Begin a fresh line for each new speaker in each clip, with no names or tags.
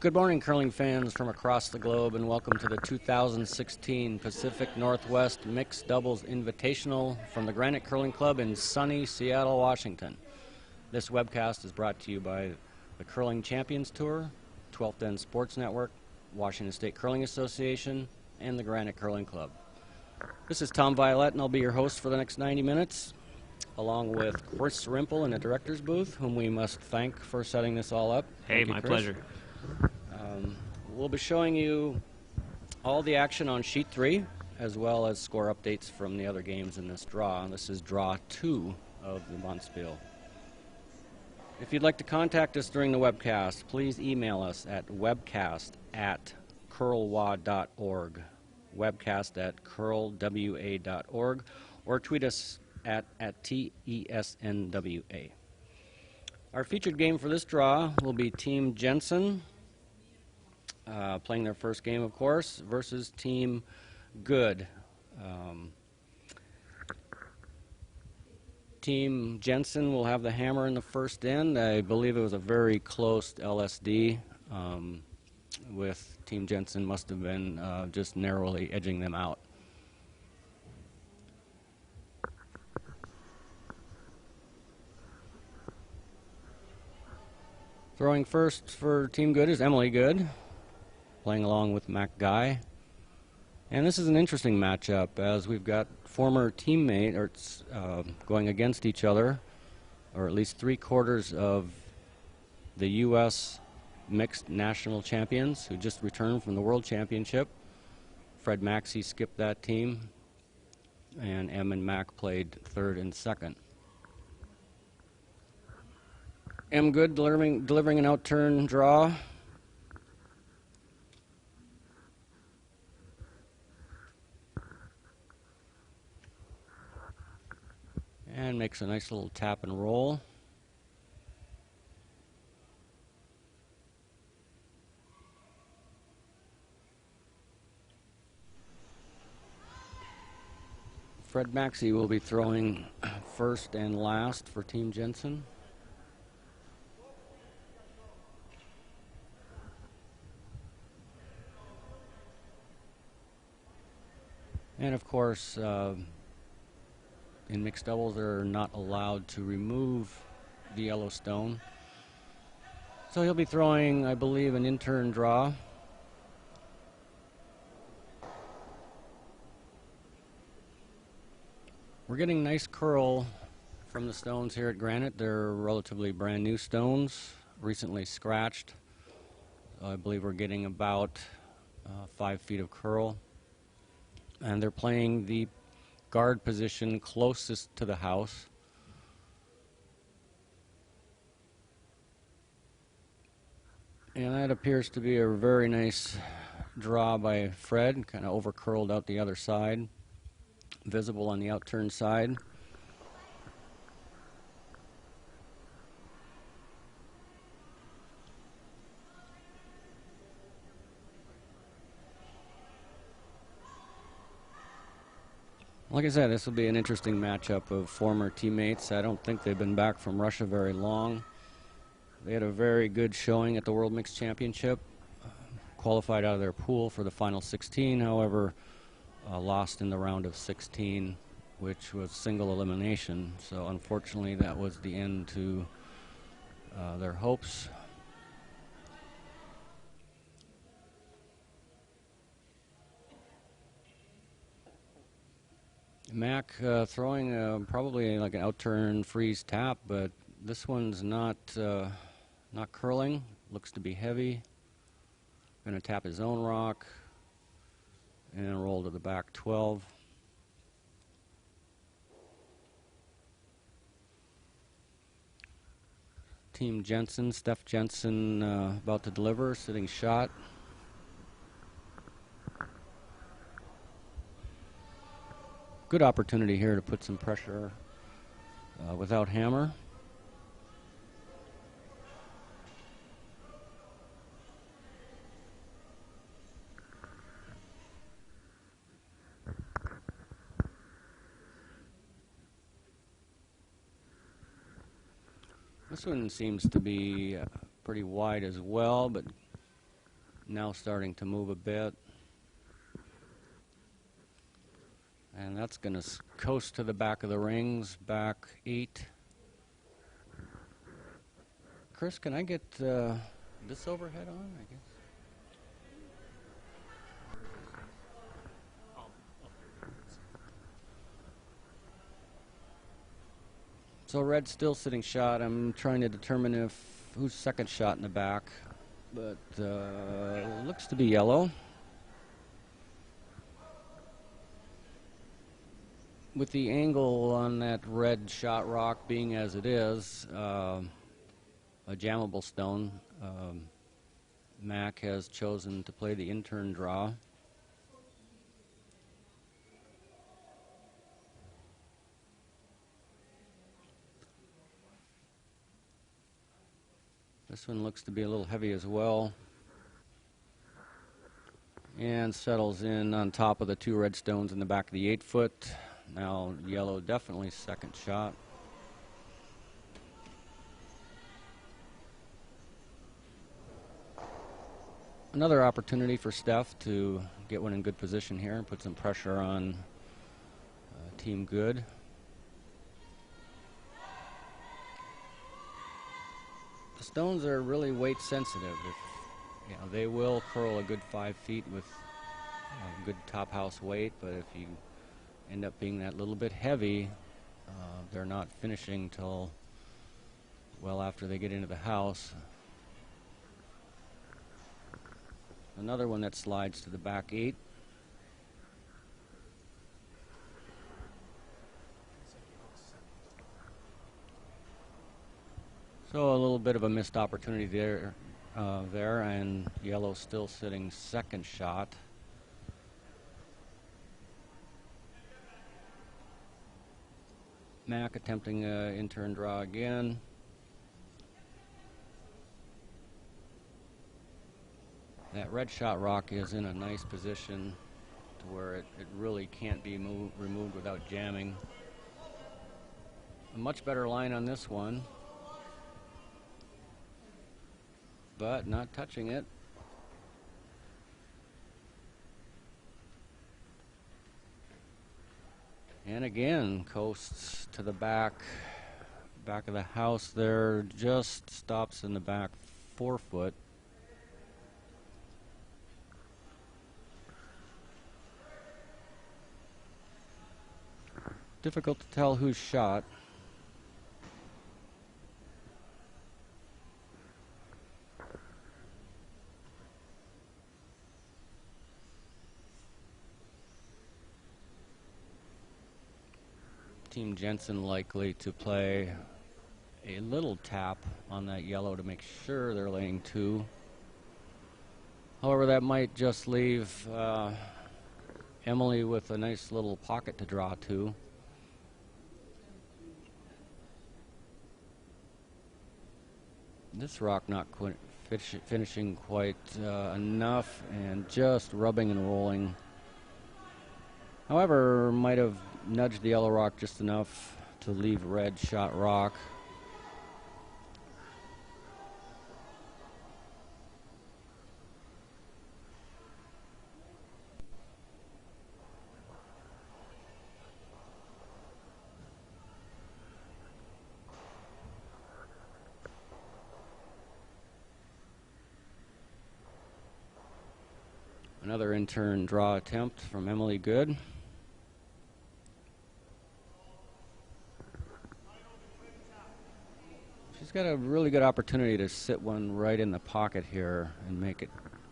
Good morning, curling fans from across the globe, and welcome to the 2016 Pacific Northwest Mixed Doubles Invitational from the Granite Curling Club in sunny Seattle, Washington. This webcast is brought to you by the Curling Champions Tour, 12th End Sports Network, Washington State Curling Association, and the Granite Curling Club. This is Tom Violette, and I'll be your host for the next 90 minutes, along with Chris Rimple in the director's booth, whom we must thank for setting this all up.
Hey, my pleasure.
We'll be showing you all the action on Sheet 3, as well as score updates from the other games in this draw. This is Draw 2 of the Bonspiel. If you'd like to contact us during the webcast, please email us at webcast@curlwa.org, webcast@curlwa.org, or tweet us at TESNWA. Our featured game for this draw will be Team Jensen, playing their first game, of course, versus Team Good. Team Jensen will have the hammer in the first end. I believe it was a very close LSD, with Team Jensen must have been just narrowly edging them out. Throwing first for Team Good is Emily Good, playing along with Mac Guy. And this is an interesting matchup, as we've got former teammates going against each other, or at least 3/4 of the U.S. mixed national champions who just returned from the World Championship. Fred Maxie skipped that team, and Em and Mac played third and second. Em Good delivering an outturn draw. And makes a nice little tap and roll. Fred Maxie will be throwing first and last for Team Jensen. And of course, in mixed doubles, they're not allowed to remove the yellow stone. So he'll be throwing, I believe, an in-turn draw. We're getting nice curl from the stones here at Granite. They're relatively brand new stones, recently scratched. I believe we're getting about 5 feet of curl. And they're playing the guard position closest to the house. And that appears to be a very nice draw by Fred, kind of over curled out the other side, visible on the outturn side. Like I said, this will be an interesting matchup of former teammates. I don't think they've been back from Russia very long. They had a very good showing at the World Mixed Championship, qualified out of their pool for the final 16, however, lost in the round of 16, which was single elimination. So unfortunately, that was the end to their hopes. Mac throwing probably like an outturn freeze tap, but this one's not curling. Looks to be heavy. Going to tap his own rock and roll to the back 12. Team Jensen, Steph Jensen about to deliver, sitting shot. Good opportunity here to put some pressure without hammer. This one seems to be pretty wide as well, but Now starting to move a bit. And that's going to coast to the back of the rings, back 8. Chris, can I get this overhead on, I guess? So red's still sitting shot. I'm trying to determine who's second shot in the back, but looks to be yellow. With the angle on that red shot rock being as it is, a jammable stone, Mac has chosen to play the in-turn draw. This one looks to be a little heavy as well. And settles in on top of the 2 red stones in the back of the 8-foot. Now yellow definitely second shot. Another opportunity for Steph to get one in good position here and put some pressure on Team Good. The stones are really weight sensitive. They will curl a good 5 feet with good top house weight, but if you end up being that little bit heavy, they're not finishing till well after they get into the house. Another one that slides to the back 8. So a little bit of a missed opportunity there, and yellow still sitting second shot. Mac attempting an in-turn draw again. That red shot rock is in a nice position to where it really can't be removed without jamming. A much better line on this one, but not touching it. And again, coasts to the back of the house there, just stops in the back 4-foot. Difficult to tell who's shot. Team Jensen likely to play a little tap on that yellow to make sure they're laying 2. However, that might just leave Emily with a nice little pocket to draw to. This rock not finishing quite enough, and just rubbing and rolling. However, might have nudged the yellow rock just enough to leave red shot rock. Another in-turn draw attempt from Emily Good. She's got a really good opportunity to sit one right in the pocket here and make it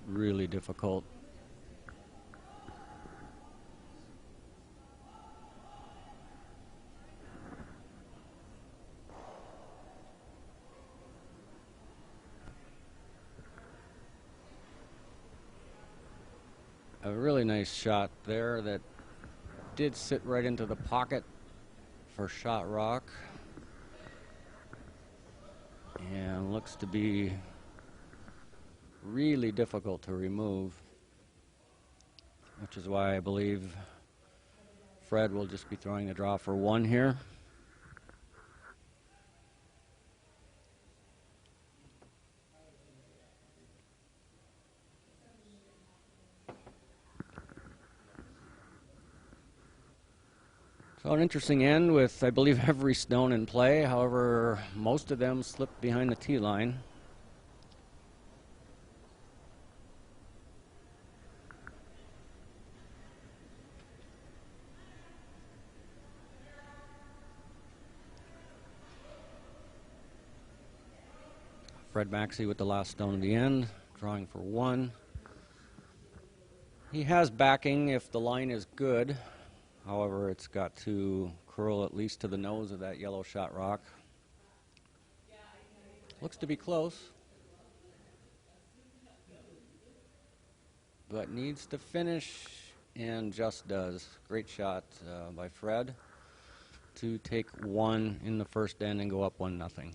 really difficult. A really nice shot there that did sit right into the pocket for shot rock, and looks to be really difficult to remove, which is why I believe Fred will just be throwing the draw for 1 here. So an interesting end with, I believe, every stone in play. However, most of them slipped behind the tee line. Fred Maxie with the last stone at the end, drawing for 1. He has backing if the line is good. However, it's got to curl at least to the nose of that yellow shot rock. Looks to be close, but needs to finish, and just does. Great shot by Fred to take 1 in the first end and go up 1-0.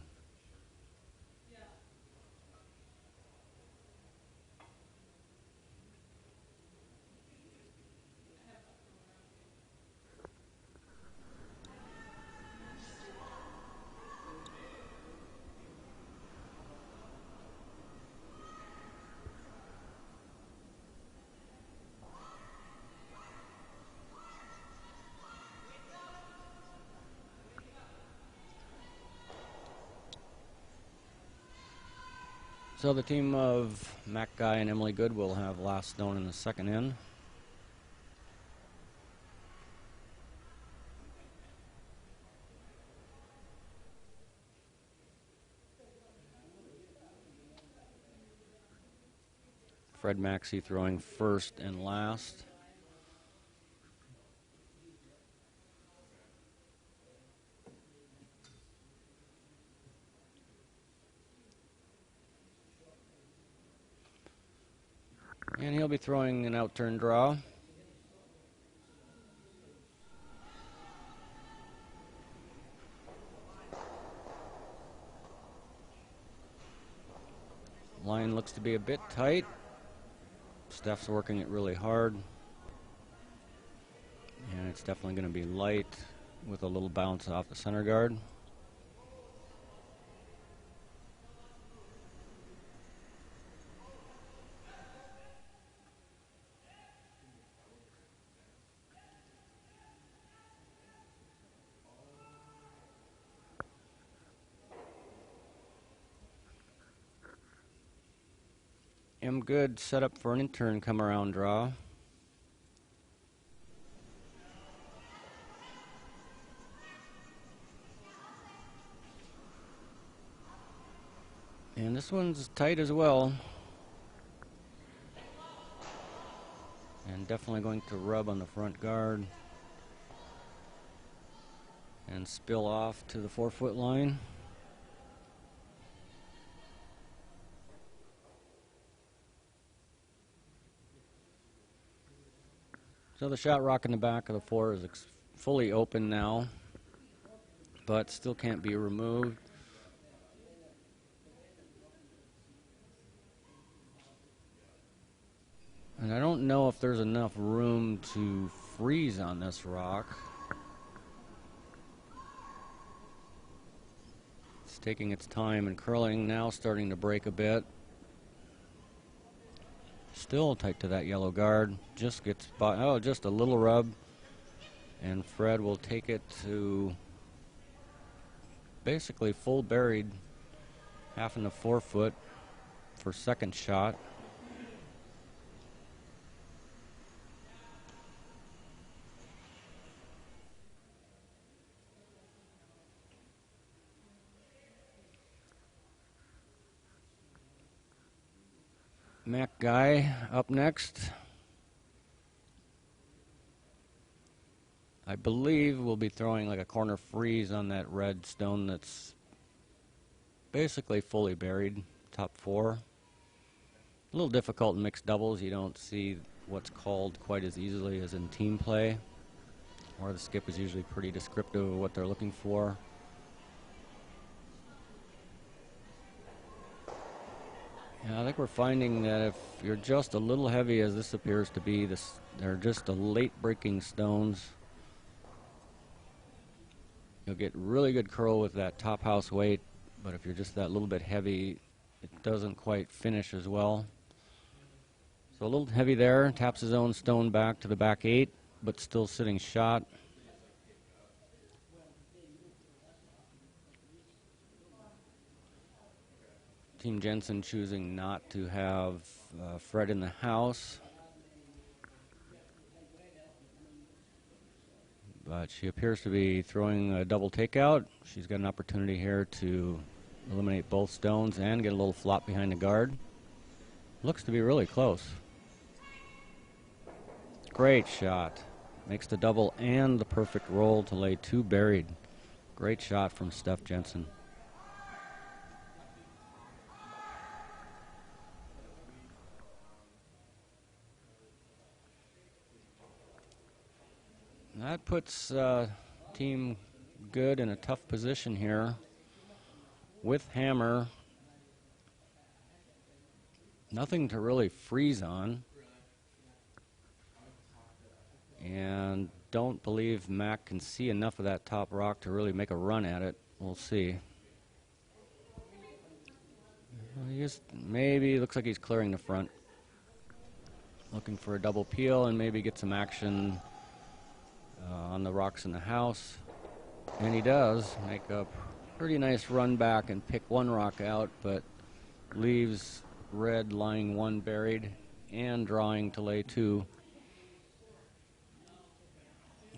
So the team of Mac Guy and Emily Good will have last stone in the second end. Fred Maxie throwing first and last. And he'll be throwing an out-turn draw. Line looks to be a bit tight. Steph's working it really hard. And it's definitely going to be light with a little bounce off the center guard. M. Good set up for an in-turn come-around draw. And this one's tight as well. And definitely going to rub on the front guard. And spill off to the 4-foot line. So the shot rock in the back of the 4 is fully open now, but still can't be removed. And I don't know if there's enough room to freeze on this rock. It's taking its time and curling now, starting to break a bit. Still tight to that yellow guard. Just gets by, oh, just a little rub. And Fred will take it to basically full buried, half in the 4-foot for second shot. Mac Guy up next. I believe we'll be throwing like a corner freeze on that red stone that's basically fully buried, top 4. A little difficult in mixed doubles. You don't see what's called quite as easily as in team play, where the skip is usually pretty descriptive of what they're looking for. Yeah, I think we're finding that if you're just a little heavy, as this appears to be, they're just the late breaking stones. You'll get really good curl with that top house weight, but if you're just that little bit heavy, it doesn't quite finish as well. So a little heavy there, taps his own stone back to the back 8, but still sitting shot. Team Jensen choosing not to have Fred in the house. But she appears to be throwing a double takeout. She's got an opportunity here to eliminate both stones and get a little flop behind the guard. Looks to be really close. Great shot. Makes the double and the perfect roll to lay 2 buried. Great shot from Steph Jensen. That puts Team Good in a tough position here. With hammer, nothing to really freeze on. And don't believe Mac can see enough of that top rock to really make a run at it. We'll see. Maybe looks like he's clearing the front. Looking for a double peel and maybe get some action on the rocks in the house. And he does make a pretty nice run back and pick 1 rock out, but leaves red lying 1 buried and drawing to lay 2.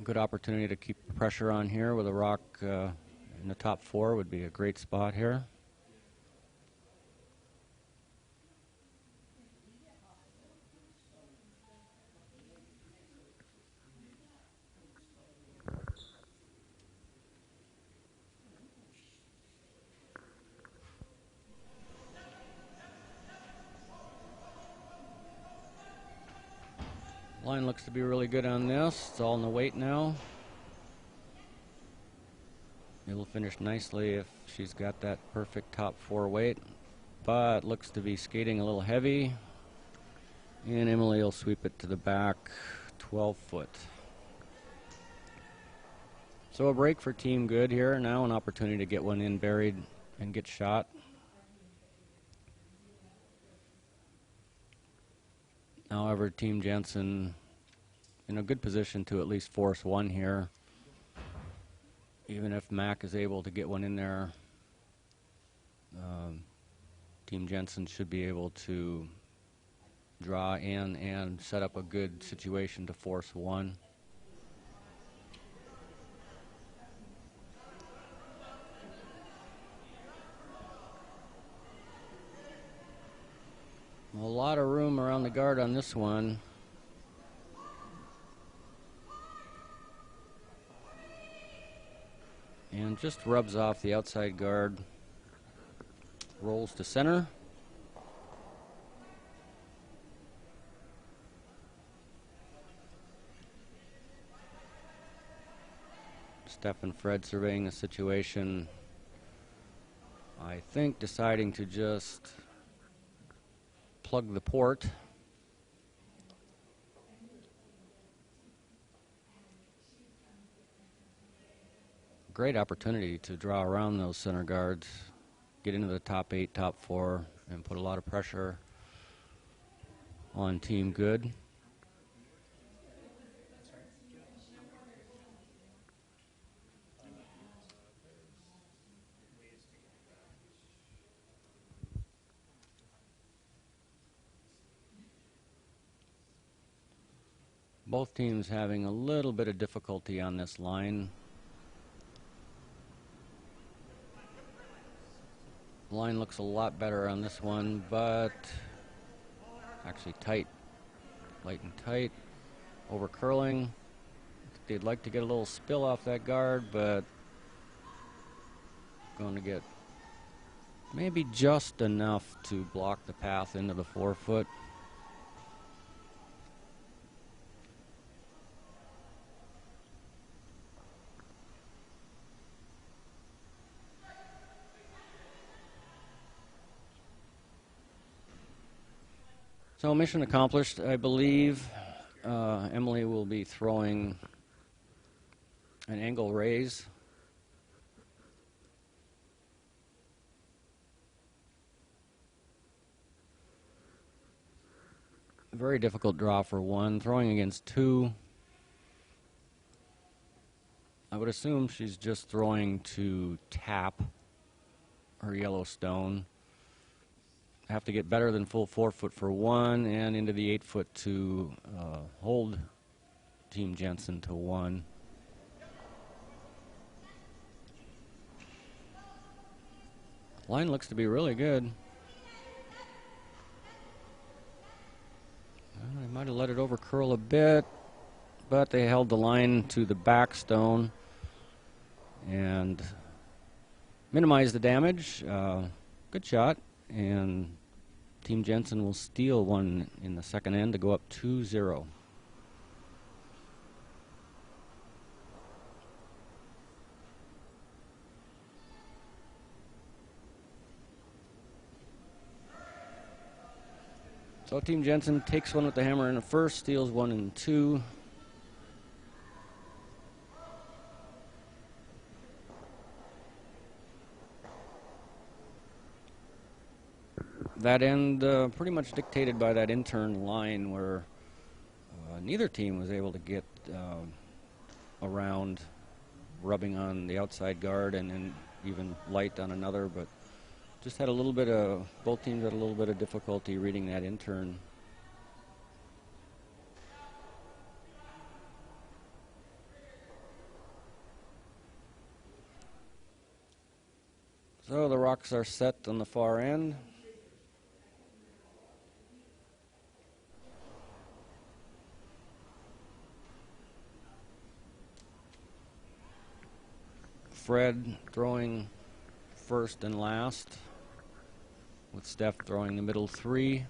Good opportunity to keep pressure on here with a rock in the top 4 would be a great spot here. Line looks to be really good on this. It's all in the weight now. It'll finish nicely if she's got that perfect top 4 weight, but looks to be skating a little heavy. And Emily will sweep it to the back, 12 foot. So a break for Team Good here. Now an opportunity to get one in buried and get shot. However, Team Jensen in a good position to at least force 1 here. Even if Mac is able to get one in there, Team Jensen should be able to draw in and set up a good situation to force 1. A lot of room around the guard on this one. And just rubs off the outside guard. Rolls to center. Steph and Fred surveying the situation. I think deciding to just plug the port. Great opportunity to draw around those center guards, get into the top 8, top 4, and put a lot of pressure on Team Good. Both teams having a little bit of difficulty on this line. Line looks a lot better on this one, but actually tight, light and tight, over curling. They'd like to get a little spill off that guard, but going to get maybe just enough to block the path into the 4 foot. So mission accomplished, I believe. Emily will be throwing an angle raise. Very difficult draw for 1, throwing against 2. I would assume she's just throwing to tap her yellow stone. have to get better than full 4-foot for 1 and into the 8-foot to hold Team Jensen to 1. Line looks to be really good. They might have let it over curl a bit, but they held the line to the back stone and minimized the damage. Good shot, and Team Jensen will steal one in the second end to go up 2-0. So Team Jensen takes one with the hammer in the first, steals one in 2. That end pretty much dictated by that intern line where neither team was able to get around, rubbing on the outside guard and even light on another, but just had a little bit of, both teams had a little bit of difficulty reading that intern. So the rocks are set on the far end. Fred throwing first and last, with Steph throwing the middle 3.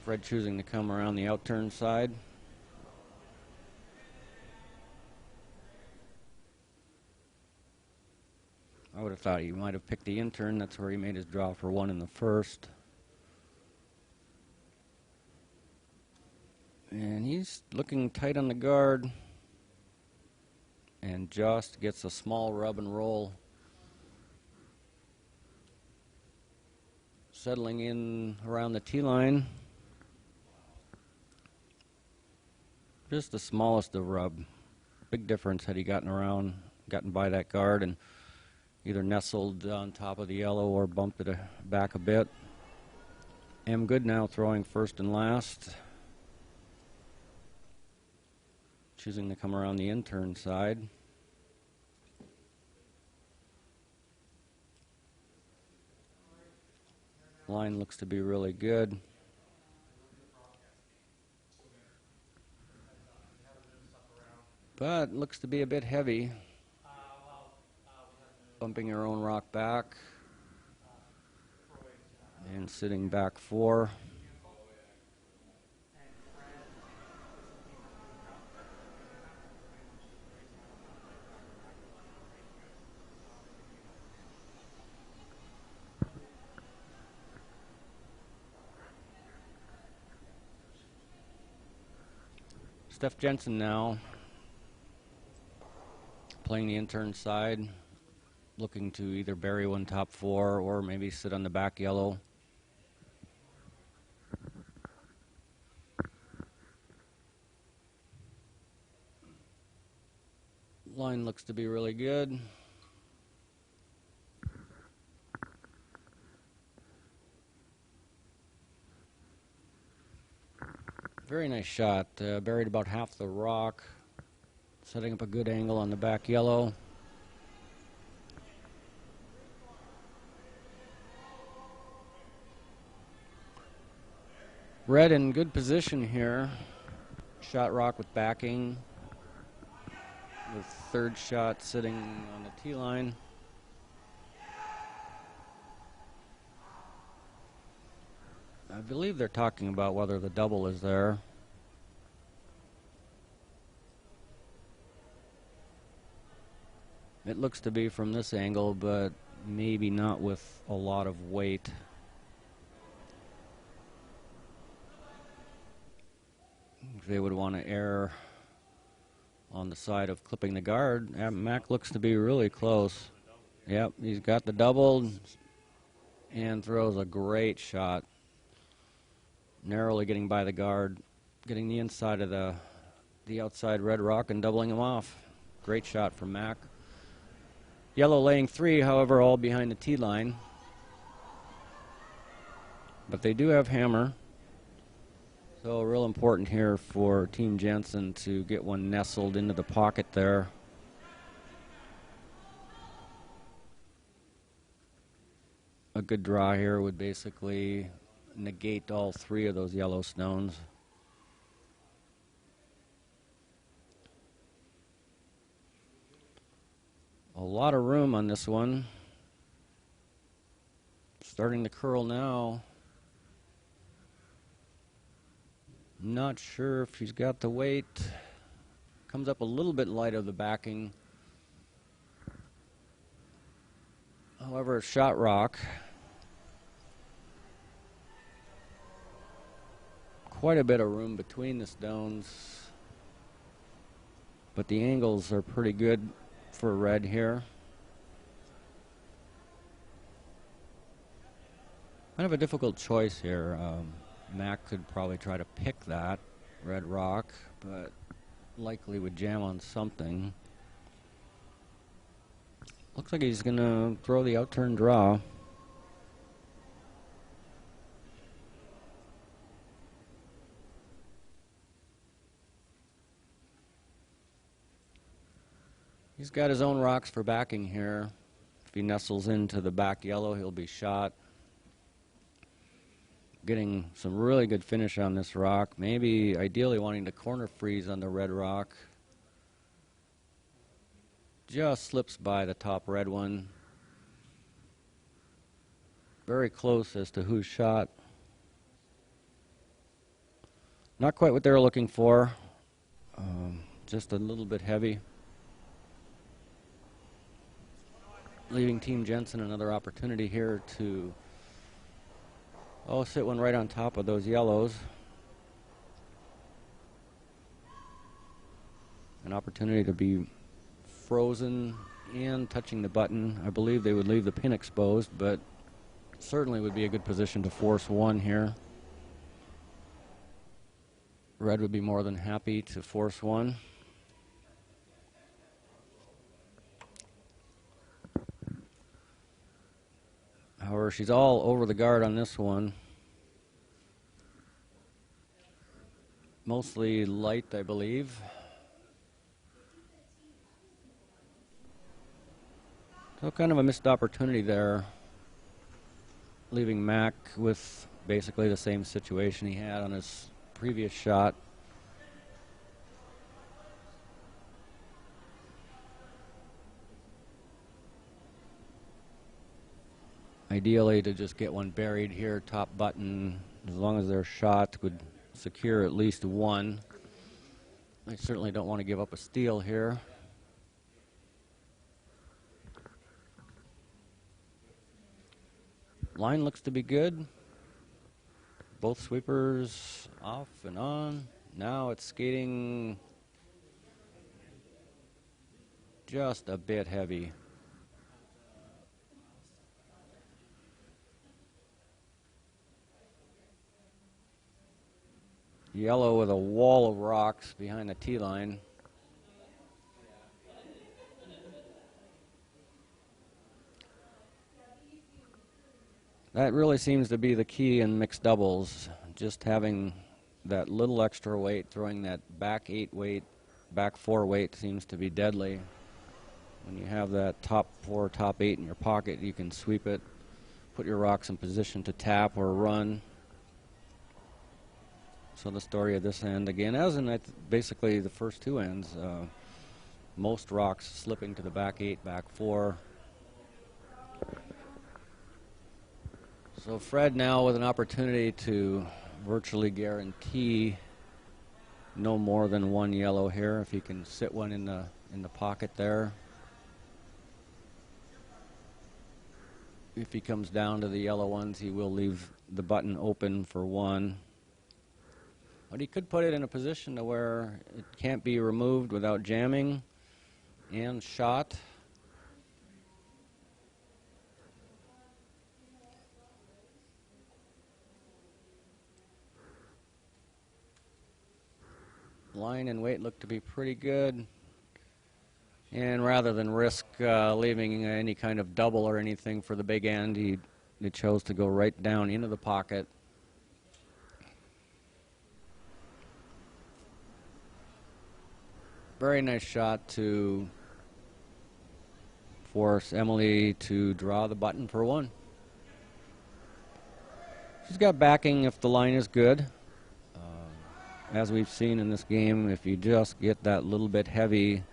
Fred choosing to come around the outturn side. I would have thought he might have picked the intern. That's where he made his draw for 1 in the first. And he's looking tight on the guard and just gets a small rub and roll. Settling in around the tee line. Just the smallest of rub. Big difference had he gotten by that guard and either nestled on top of the yellow or bumped it back a bit. M good now throwing first and last. Choosing to come around the intern side. Line looks to be really good. But looks to be a bit heavy. Bumping her own rock back. And sitting back 4. Steph Jensen now playing the intern side, looking to either bury one top 4 or maybe sit on the back yellow. Line looks to be really good. Very nice shot. Buried about half the rock. Setting up a good angle on the back yellow. Red in good position here. Shot rock with backing. The third shot sitting on the tee line. I believe they're talking about whether the double is there. It looks to be from this angle, but maybe not with a lot of weight. They would want to err on the side of clipping the guard. Mac looks to be really close. Yep, he's got the double and throws a great shot. narrowly getting by the guard, getting the inside of the outside red rock and doubling him off. Great shot from Mac. Yellow laying 3, however, all behind the tee line. But they do have hammer. So real important here for Team Jensen to get one nestled into the pocket there. A good draw here would basically negate all 3 of those yellow stones. A lot of room on this one. Starting to curl now. Not sure if he's got the weight. Comes up a little bit light of the backing. However, it's shot rock. Quite a bit of room between the stones. But the angles are pretty good for red here. Kind of a difficult choice here. Mac could probably try to pick that red rock, but likely would jam on something. Looks like he's gonna throw the out-turn draw. He's got his own rocks for backing here. If he nestles into the back yellow, he'll be shot. Getting some really good finish on this rock. Maybe ideally wanting to corner freeze on the red rock. Just slips by the top red one. Very close as to whose shot. Not quite what they were looking for. Just a little bit heavy. Leaving Team Jensen another opportunity here to sit one right on top of those yellows. An opportunity to be frozen and touching the button. I believe they would leave the pin exposed, but certainly would be a good position to force one here. Red would be more than happy to force one. However, she's all over the guard on this one. Mostly light, I believe. So kind of a missed opportunity there, leaving Mac with basically the same situation he had on his previous shot. Ideally to just get one buried here, top button, as long as their shot would secure at least one. I certainly don't want to give up a steal here. Line looks to be good. Both sweepers off and on. Now it's skating just a bit heavy. Yellow with a wall of rocks behind the tee line. That really seems to be the key in mixed doubles. Just having that little extra weight, throwing that back 8 weight, back 4 weight seems to be deadly. When you have that top 4, top 8 in your pocket, you can sweep it, put your rocks in position to tap or run. So the story of this end again, as in basically the first 2 ends, most rocks slipping to the back 8, back 4. So Fred now with an opportunity to virtually guarantee no more than 1 yellow here, if he can sit one in the pocket there. If he comes down to the yellow ones, he will leave the button open for 1. But he could put it in a position to where it can't be removed without jamming and shot. Line and weight look to be pretty good. And rather than risk leaving any kind of double or anything for the big end, he chose to go right down into the pocket. Very nice shot to force Emily to draw the button for one. She's got backing if the line is good. As we've seen in this game, if you just get that little bit heavy,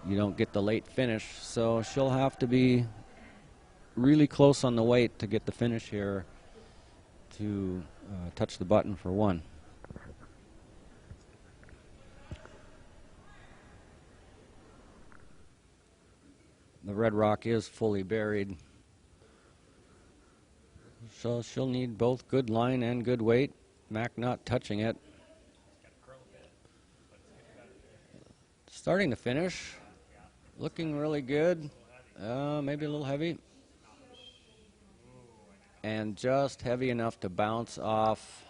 you don't get the late finish. So she'll have to be really close on the weight to get the finish here to touch the button for one. The red rock is fully buried, so she'll need both good line and good weight. Mac not touching it. Starting to finish, looking really good. Maybe a little heavy, and just heavy enough to bounce off.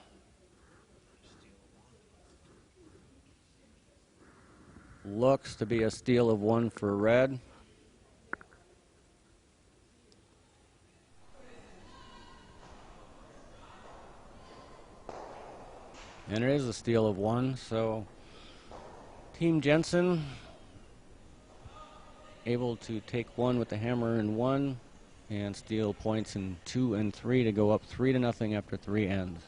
Looks to be a steal of one for red. And it is a steal of one, so Team Jensen able to take one with the hammer in one and steal points in 2 and 3 to go up 3-0 after 3 ends.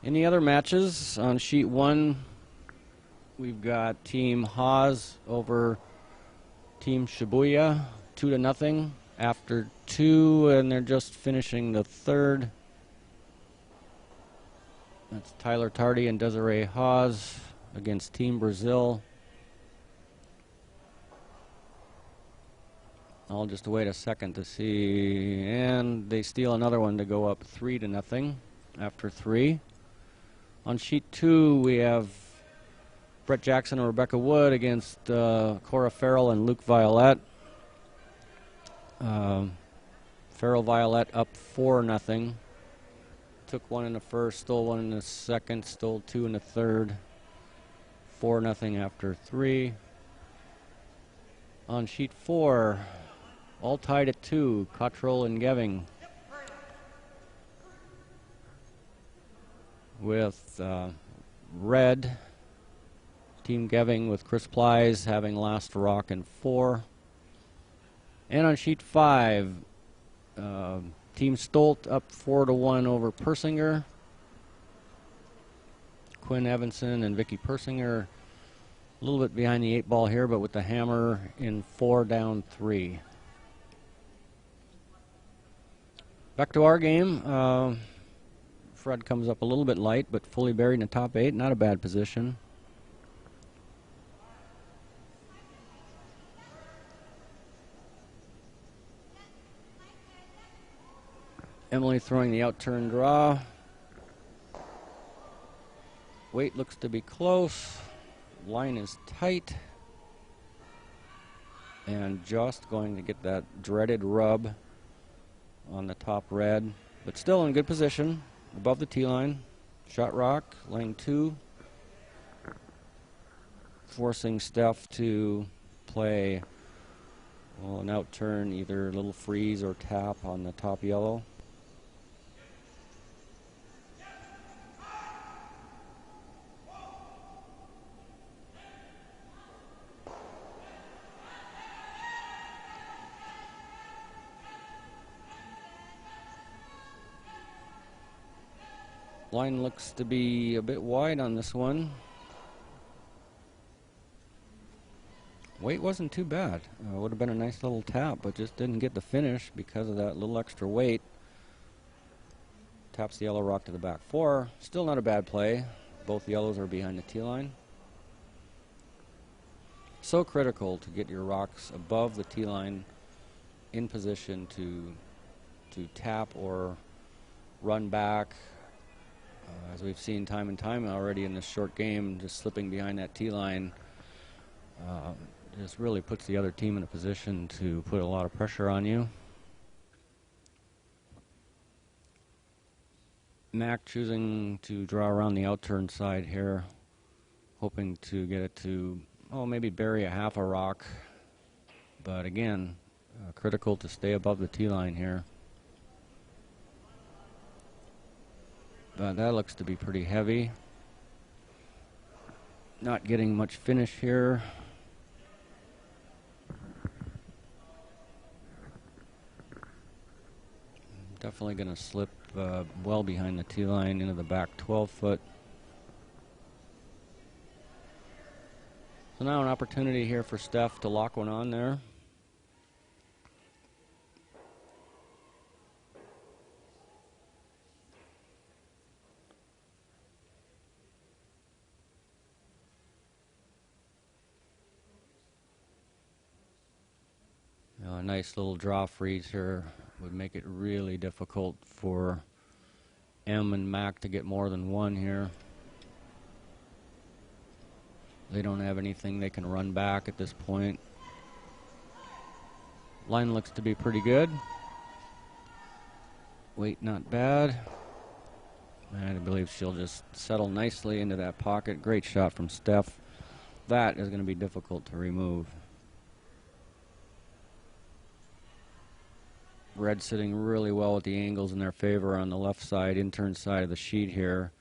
In the other matches on sheet 1, we've got Team Haas over Team Shibuya, 2-0 after 2, and they're just finishing the third. That's Tyler Tardy and Desiree Haas against Team Brazil. I'll just wait a second to see, and they steal another one to go up 3-0 after 3. On sheet 2, we have Brett Jackson and Rebecca Wood against Cora Farrell and Luke Violette. Farrell Violette up 4-0. Took one in the first, stole one in the second, stole 2 in the third. 4-0 after 3. On sheet 4, all tied at 2, Cottrell and Geving. With red, Team Geving with Chris Plies having last rock in 4. And on sheet 5, Team Stolt up 4-1 over Persinger. Quinn Evanson and Vicky Persinger a little bit behind the 8 ball here, but with the hammer in 4 down 3. Back to our game. Fred comes up a little bit light, but fully buried in the top 8. Not a bad position. Emily throwing the out-turn draw. Weight looks to be close. Line is tight. And just going to get that dreaded rub on the top red, but still in good position. Above the tee line. Shot rock, laying 2. Forcing Steph to play an out turn, either a little freeze or tap on the top yellow. Line looks to be a bit wide on this one. Weight wasn't too bad. Would have been a nice little tap, but just didn't get the finish because of that little extra weight. Taps the yellow rock to the back 4. Still not a bad play. Both yellows are behind the tee line. So critical to get your rocks above the tee line in position to tap or run back. As we've seen time and time already in this short game, just slipping behind that tee line Just really puts the other team in a position to put a lot of pressure on you. Mac choosing to draw around the outturn side here, hoping to get it to, oh, maybe bury a half a rock. But again, critical to stay above the tee line here. But that looks to be pretty heavy. Not getting much finish here. Definitely going to slip well behind the tee line into the back 12 foot. So now an opportunity here for Steph to lock one on there. A nice little draw freeze here would make it really difficult for M and Mac to get more than one here. They don't have anything they can run back at this point. Line looks to be pretty good. Weight not bad. And I believe she'll just settle nicely into that pocket. Great shot from Steph. That is going to be difficult to remove. Red sitting really well with the angles in their favor on the left side, in-turn side of the sheet here.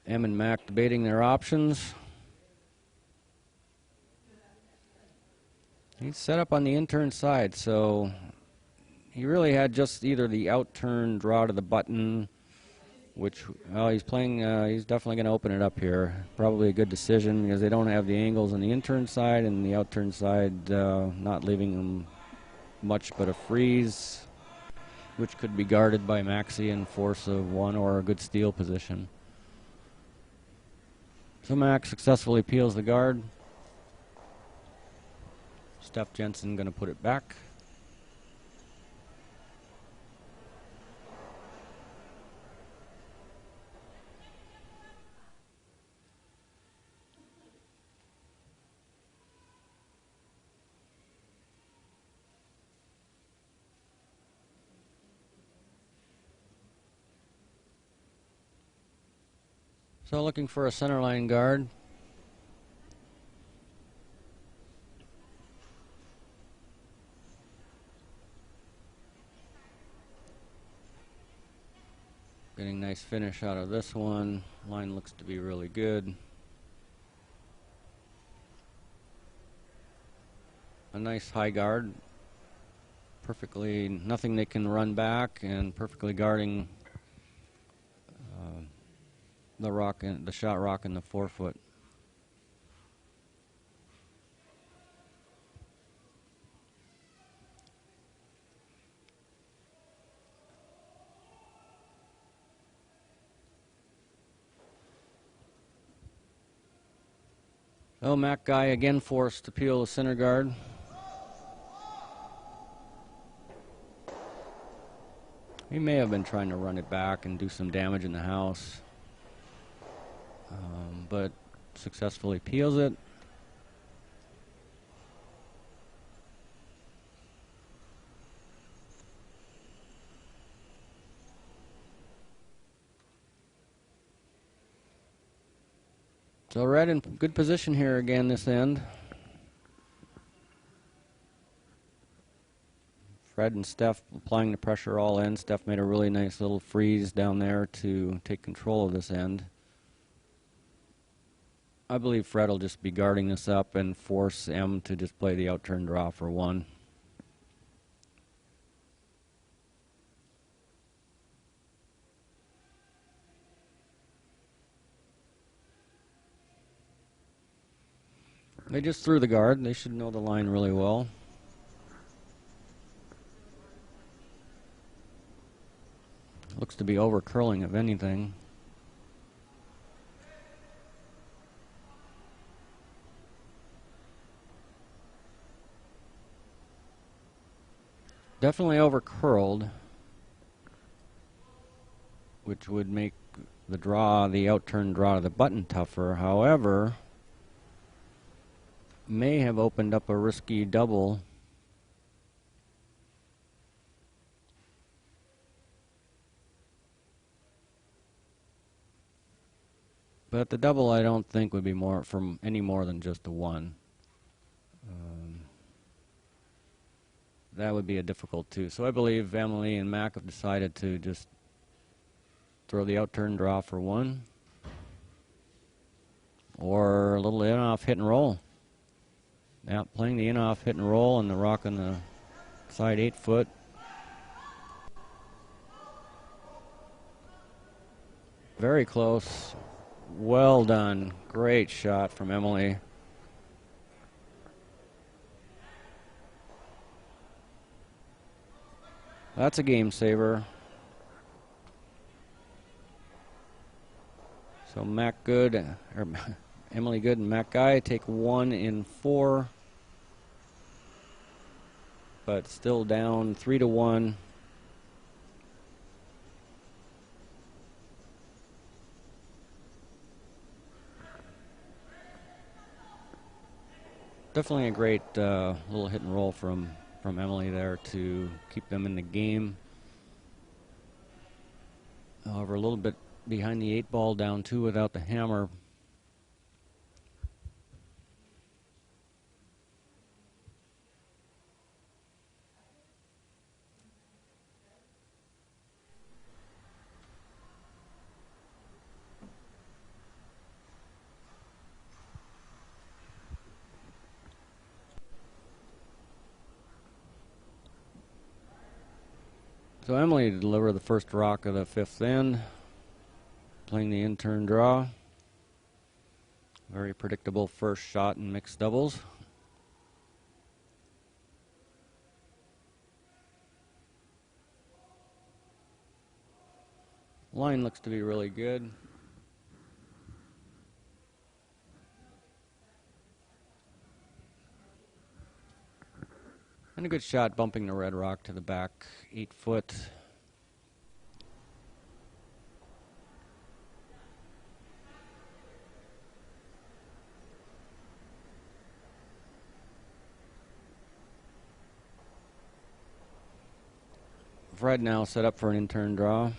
M and Mac debating their options. He's set up on the in-turn side, so he really had just either the out-turn draw to the button, which, well, he's playing, he's definitely going to open it up here. Probably a good decision because they don't have the angles on the in-turn side, and the out-turn side not leaving them much but a freeze, which could be guarded by Maxie in force of one or a good steal position. So Max successfully peels the guard. Steph Jensen going to put it back. So looking for a center line guard. Getting nice finish out of this one. Line looks to be really good. A nice high guard. Perfectly, nothing they can run back, and perfectly guarding the rock and the shot rock in the 4 foot. Oh, Mac guy again forced to peel the center guard. He may have been trying to run it back and do some damage in the house, but successfully peels it. So Red in good position here again this end. Fred and Steph applying the pressure all in. Steph made a really nice little freeze down there to take control of this end. I believe Fred will just be guarding this up and force M to just play the out-turn draw for one. They just threw the guard. They should know the line really well. Looks to be over curling, if anything. Definitely over curled, which would make the draw, the outturn draw to the button tougher. However, may have opened up a risky double. But the double I don't think would be more from any more than just a 1. That would be a difficult 2. So I believe Emily and Mac have decided to just throw the outturn draw for 1. Or a little in-off hit and roll. Yeah, playing the in-off hit and roll and the rock on the side 8-foot. Very close. Well done. Great shot from Emily. That's a game saver. So Mac Good, or Emily Good and Mac Guy take 1 in 4. But still down 3-1. Definitely a great little hit and roll from Emily there to keep them in the game. However, a little bit behind the 8-ball, down 2 without the hammer. So Emily delivered the first rock of the 5th end, playing the in-turn draw. Very predictable first shot in mixed doubles. Line looks to be really good. And a good shot bumping the red rock to the back 8-foot. Fred now set up for an in-turn draw.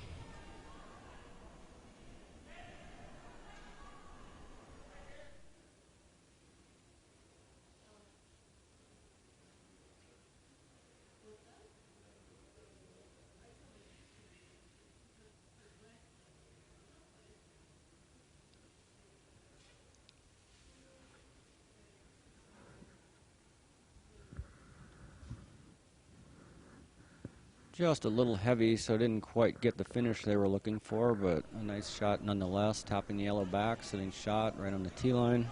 Just a little heavy, so didn't quite get the finish they were looking for, but a nice shot nonetheless. Topping the yellow back, sitting shot right on the tee line.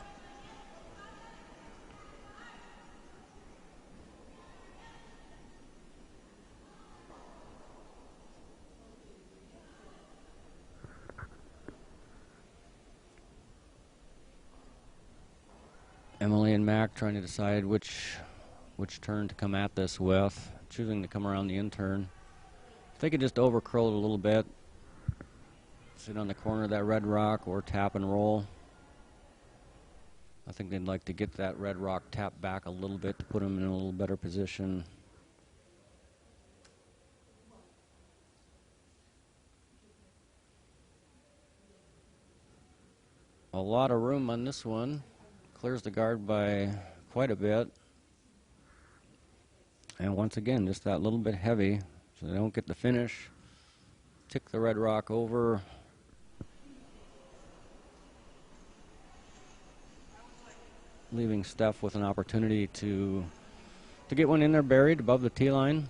Emily and Mac trying to decide which turn to come at this with, choosing to come around the in-turn. If they could just over curl it a little bit, sit on the corner of that red rock or tap and roll. I think they'd like to get that red rock tapped back a little bit to put them in a little better position. A lot of room on this one. Clears the guard by quite a bit. And once again, just that little bit heavy, so they don't get the finish. Tick the red rock over. Leaving Steph with an opportunity to get one in there buried above the tee line.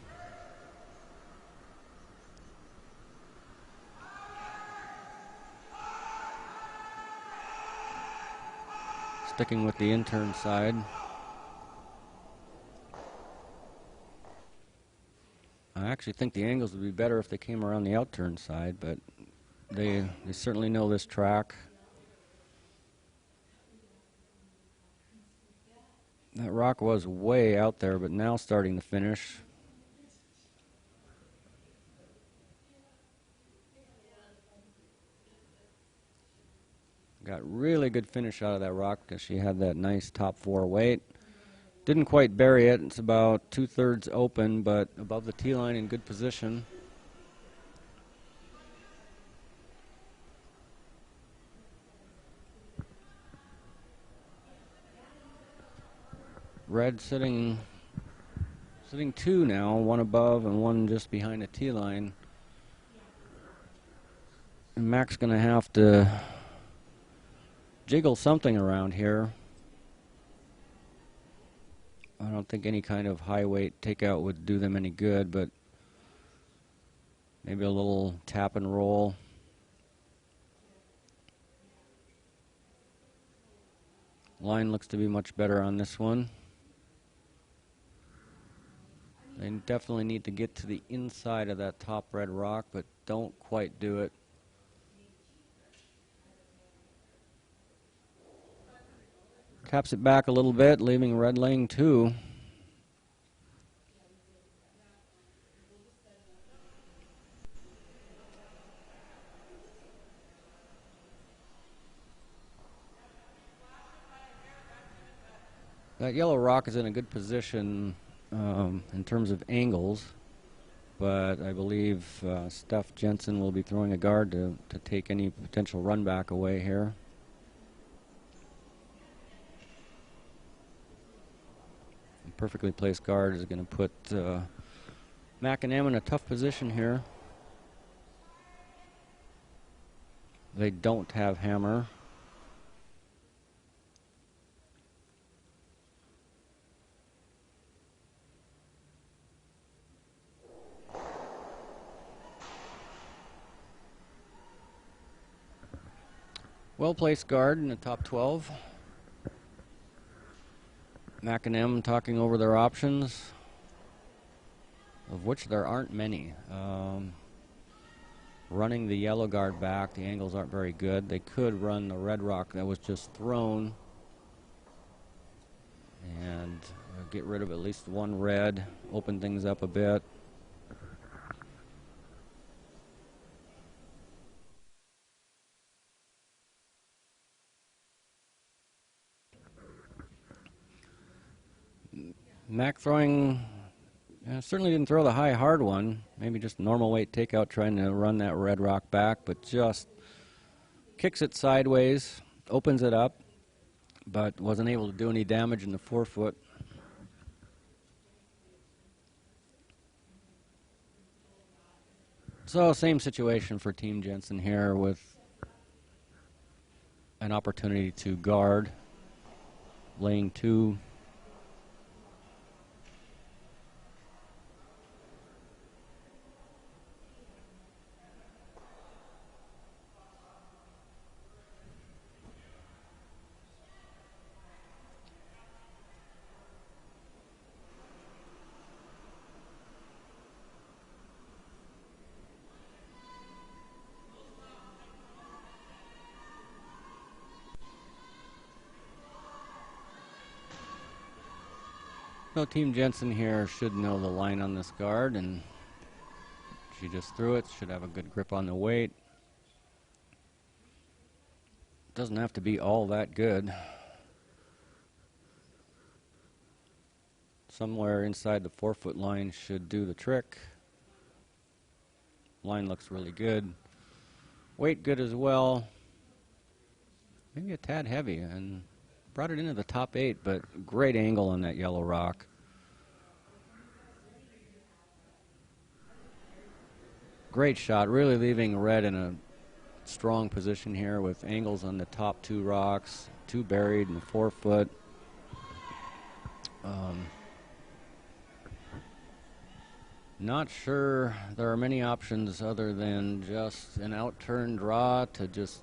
Sticking with the in-turn side. I actually think the angles would be better if they came around the out-turn side, but they certainly know this track. That rock was way out there, but now starting to finish. Got really good finish out of that rock because she had that nice top 4 weight. Didn't quite bury it. It's about 2/3 open, but above the tee line in good position. Red sitting 2 now, one above and one just behind the tee line. And Mac's going to have to jiggle something around here. I don't think any kind of high weight takeout would do them any good, but maybe a little tap and roll. Line looks to be much better on this one. They definitely need to get to the inside of that top red rock, but don't quite do it. Taps it back a little bit, leaving red laying 2. That yellow rock is in a good position in terms of angles, but I believe Steph Jensen will be throwing a guard to take any potential run back away here. A perfectly placed guard is going to put Mac and M in a tough position here. They don't have hammer. Well-placed guard in the top 12. Mac and M talking over their options, of which there aren't many. Running the yellow guard back, the angles aren't very good. They could run the red rock that was just thrown and get rid of at least one red, open things up a bit. Mac throwing, certainly didn't throw the high hard one, maybe just normal weight takeout trying to run that red rock back, but just kicks it sideways, opens it up, but wasn't able to do any damage in the 4-foot. So same situation for Team Jensen here with an opportunity to guard, laying 2. So Team Jensen here should know the line on this guard, and she just threw it. Should have a good grip on the weight. Doesn't have to be all that good. Somewhere inside the 4-foot line should do the trick. Line looks really good. Weight good as well. Maybe a tad heavy, and brought it into the top 8, but great angle on that yellow rock. Great shot, really leaving red in a strong position here with angles on the top 2 rocks, 2 buried in the 4-foot. Not sure there are many options other than just an out-turn draw to just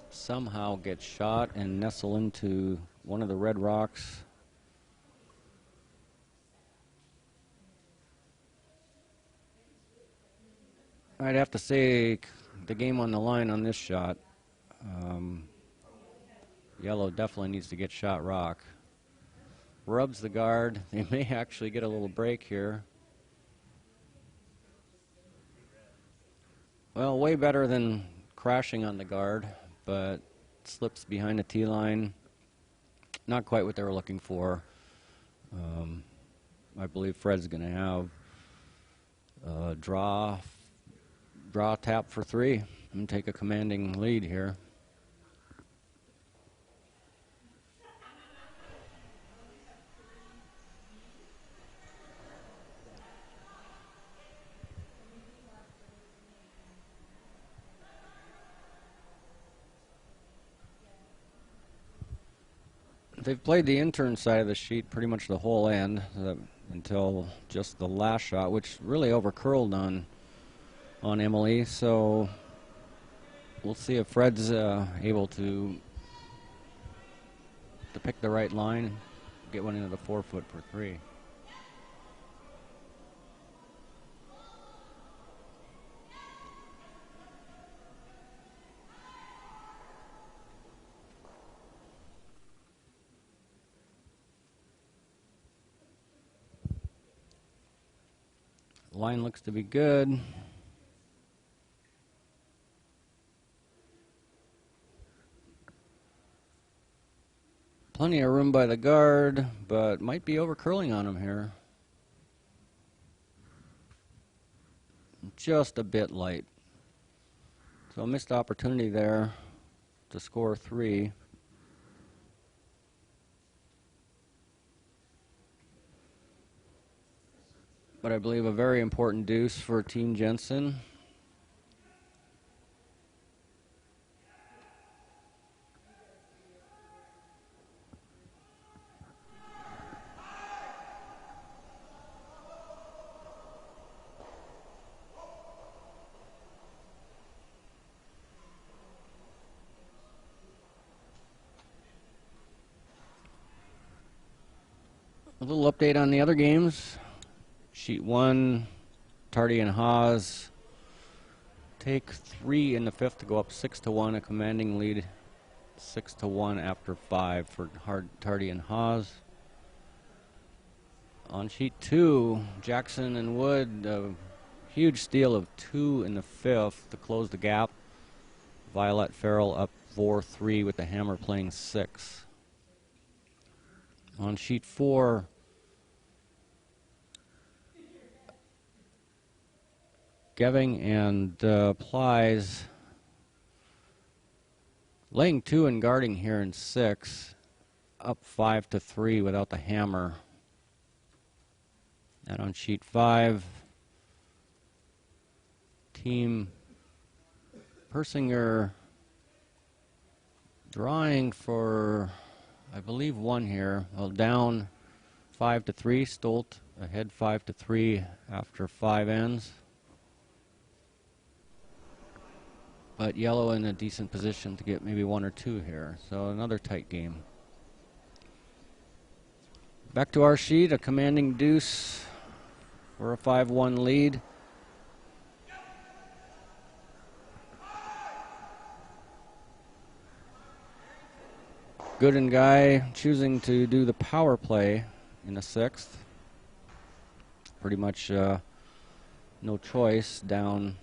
somehow get shot and nestle into one of the red rocks. I'd have to say the game on the line on this shot. Yellow definitely needs to get shot rock. Rubs the guard. They may actually get a little break here. Well, way better than crashing on the guard, but Slips behind the tee line. Not quite what they were looking for. I believe Fred's going to have a draw tap for 3 and take a commanding lead here. They've played the intern side of the sheet pretty much the whole end until just the last shot, which really overcurled on Emily. So we'll see if Fred's able to pick the right line and get one into the 4-foot for 3. Line looks to be good. Plenty of room by the guard, but might be overcurling on him here. Just a bit light. So a missed opportunity there to score 3. But I believe a very important deuce for Team Jensen. A little update on the other games. Sheet 1, Tardy and Haas take 3 in the 5th to go up 6-1, a commanding lead 6-1 after 5 for Tardy and Haas. On sheet 2, Jackson and Wood, a huge steal of 2 in the 5th to close the gap. Violet Farrell up 4-3 with the hammer playing 6. On sheet 4, Geving and Plies laying 2 and guarding here in 6, up 5-3 without the hammer. And on sheet 5, Team Persinger drawing for, I believe, 1 here. Well, down 5-3. Stolt ahead 5-3 after 5 ends. But yellow in a decent position to get maybe 1 or 2 here. So another tight game. Back to our sheet, a commanding deuce for a 5-1 lead. Gooden Guy choosing to do the power play in the 6th. Pretty much no choice. Down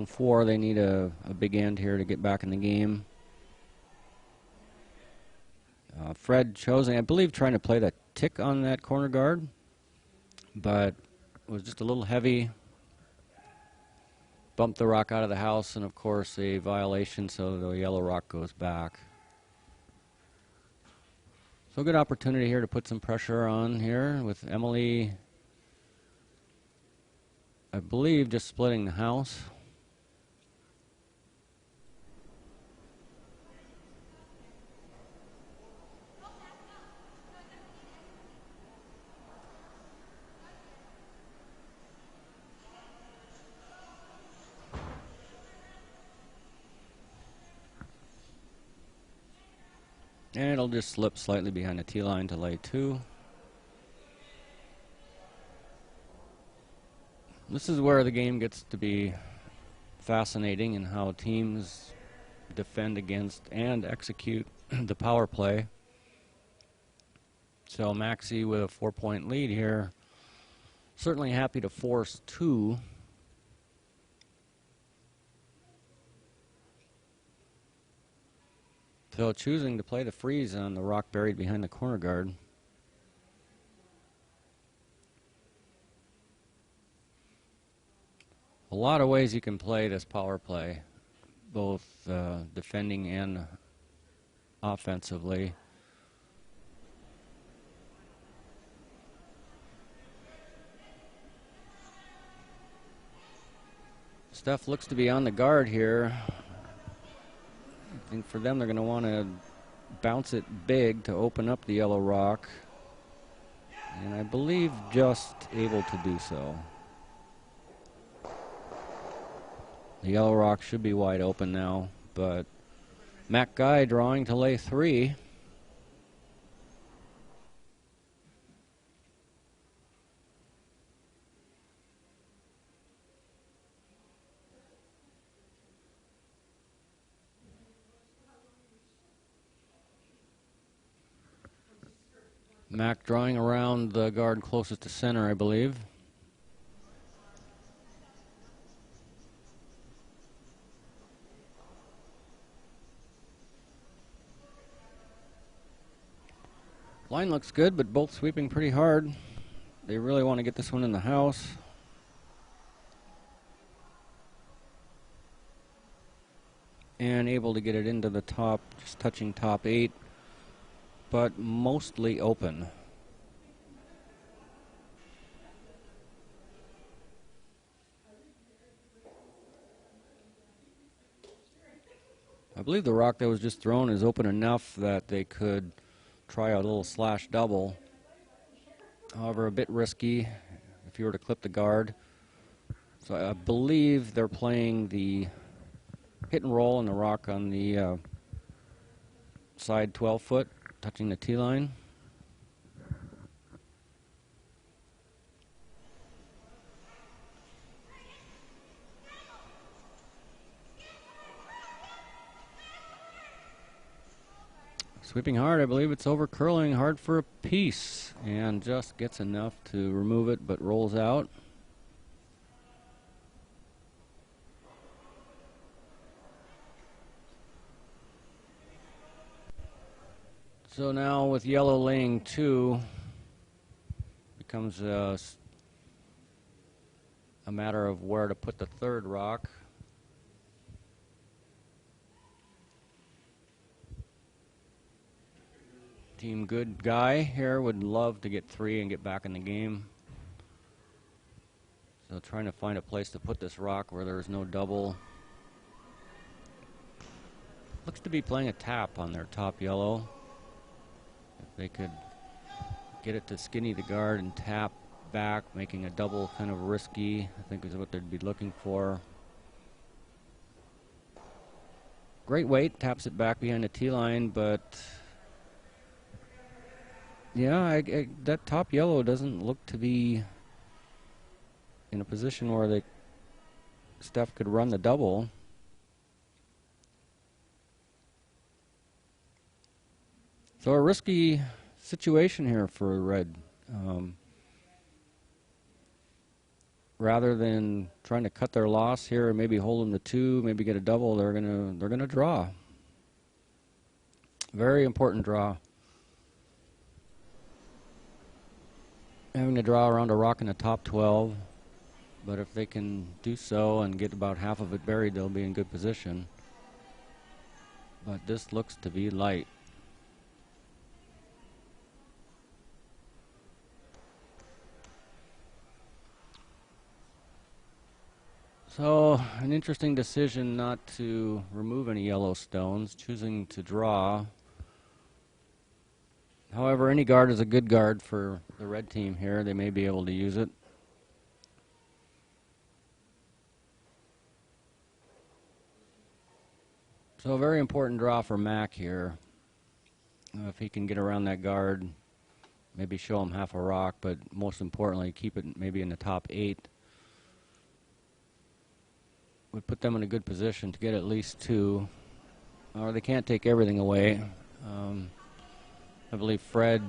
4. They need a big end here to get back in the game. Fred chosen, I believe, trying to play the tick on that corner guard, but was just a little heavy. Bumped the rock out of the house, and of course a violation, so the yellow rock goes back. So good opportunity here to put some pressure on here with Emily, I believe, just splitting the house. And it'll just slip slightly behind the tee line to lay 2. This is where the game gets to be fascinating in how teams defend against and execute the power play. So Maxie with a 4-point lead here. Certainly happy to force 2. So choosing to play the freeze on the rock buried behind the corner guard. A lot of ways you can play this power play, both defending and offensively. Steph looks to be on the guard here. I think for them they're going to want to bounce it big to open up the yellow rock. And I believe just able to do so. The yellow rock should be wide open now, but Mac Guy drawing to lay 3. Mac drawing around the guard closest to center, I believe. Line looks good, but both sweeping pretty hard. They really want to get this one in the house. And able to get it into the top, just touching top 8, but mostly open. I believe the rock that was just thrown is open enough that they could try a little slash double. However, a bit risky if you were to clip the guard. So I believe they're playing the hit and roll and the rock on the side 12 foot, touching the tee line. Sweeping hard, I believe it's over curling, hard for a piece, and just gets enough to remove it, but rolls out. So now with yellow laying 2, becomes a matter of where to put the third rock. Team Good Guy here would love to get 3 and get back in the game. So trying to find a place to put this rock where there's no double. Looks to be playing a tap on their top yellow. If they could get it to skinny the guard and tap back, making a double kind of risky, I think is what they'd be looking for. Great weight, taps it back behind the tee line, but yeah, that top yellow doesn't look to be in a position where Steph could run the double. So a risky situation here for Red. Rather than trying to cut their loss here and maybe hold them to 2, maybe get a double, they're gonna draw. Very important draw. Having to draw around a rock in the top 12, but if they can do so and get about half of it buried, they'll be in good position. But this looks to be light. So an interesting decision not to remove any yellow stones, choosing to draw. However, any guard is a good guard for the red team here. They may be able to use it. So a very important draw for Mac here. If he can get around that guard, maybe show him half a rock, but most importantly, keep it maybe in the top 8. Would put them in a good position to get at least 2. Or they can't take everything away. I believe Fred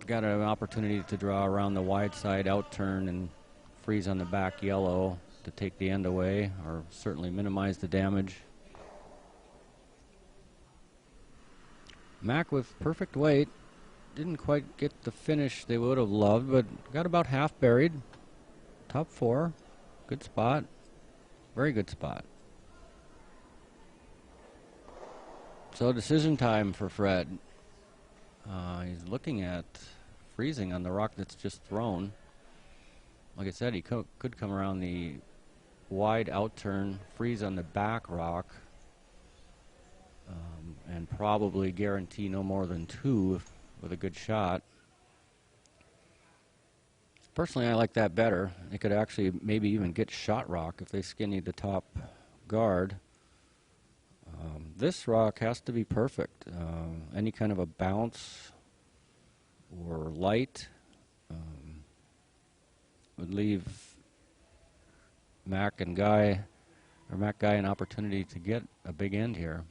got an opportunity to draw around the wide side out turn and freeze on the back yellow to take the end away, or certainly minimize the damage. Mac with perfect weight. Didn't quite get the finish they would have loved, but got about half buried. Top 4. Good spot. Very good spot. So decision time for Fred. He's looking at freezing on the rock that's just thrown. Like I said, he could come around the wide outturn, freeze on the back rock, and probably guarantee no more than 2 with a good shot. Personally, I like that better. They could actually maybe even get shot rock if they skinny the top guard. This rock has to be perfect. Any kind of a bounce or light would leave Mac Guy an opportunity to get a big end here.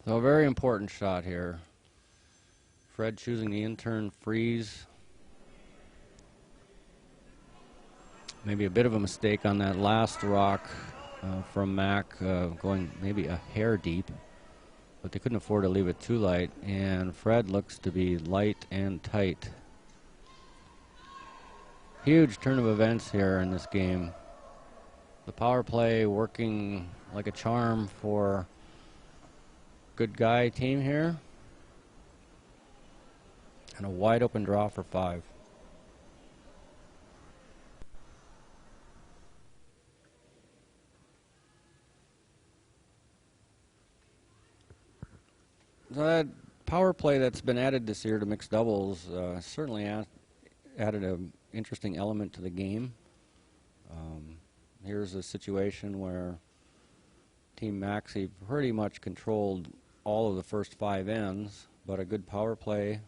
So a very important shot here. Fred choosing the in-turn freeze. Maybe a bit of a mistake on that last rock from Mac, going maybe a hair deep, but they couldn't afford to leave it too light, and Fred looks to be light and tight. Huge turn of events here in this game. The power play working like a charm for good guy team here, and a wide open draw for 5. So that power play that's been added this year to mixed doubles certainly added an interesting element to the game. Here's a situation where Team Maxie pretty much controlled all of the first 5 ends, but a good power play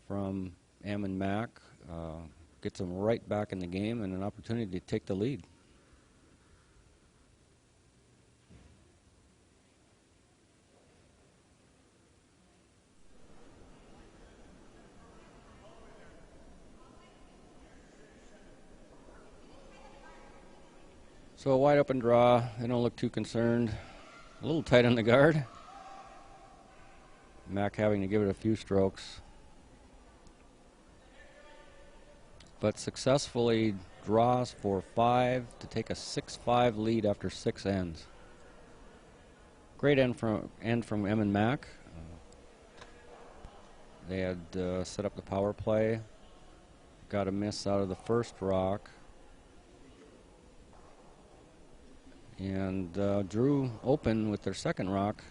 from Em and Mac gets them right back in the game and an opportunity to take the lead. So a wide open draw. They don't look too concerned. A little tight on the guard. Mac having to give it a few strokes, but successfully draws for 5 to take a 6-5 lead after 6 ends. Great end from Em and Mac. They had set up the power play, got a miss out of the first rock, and drew open with their second rock,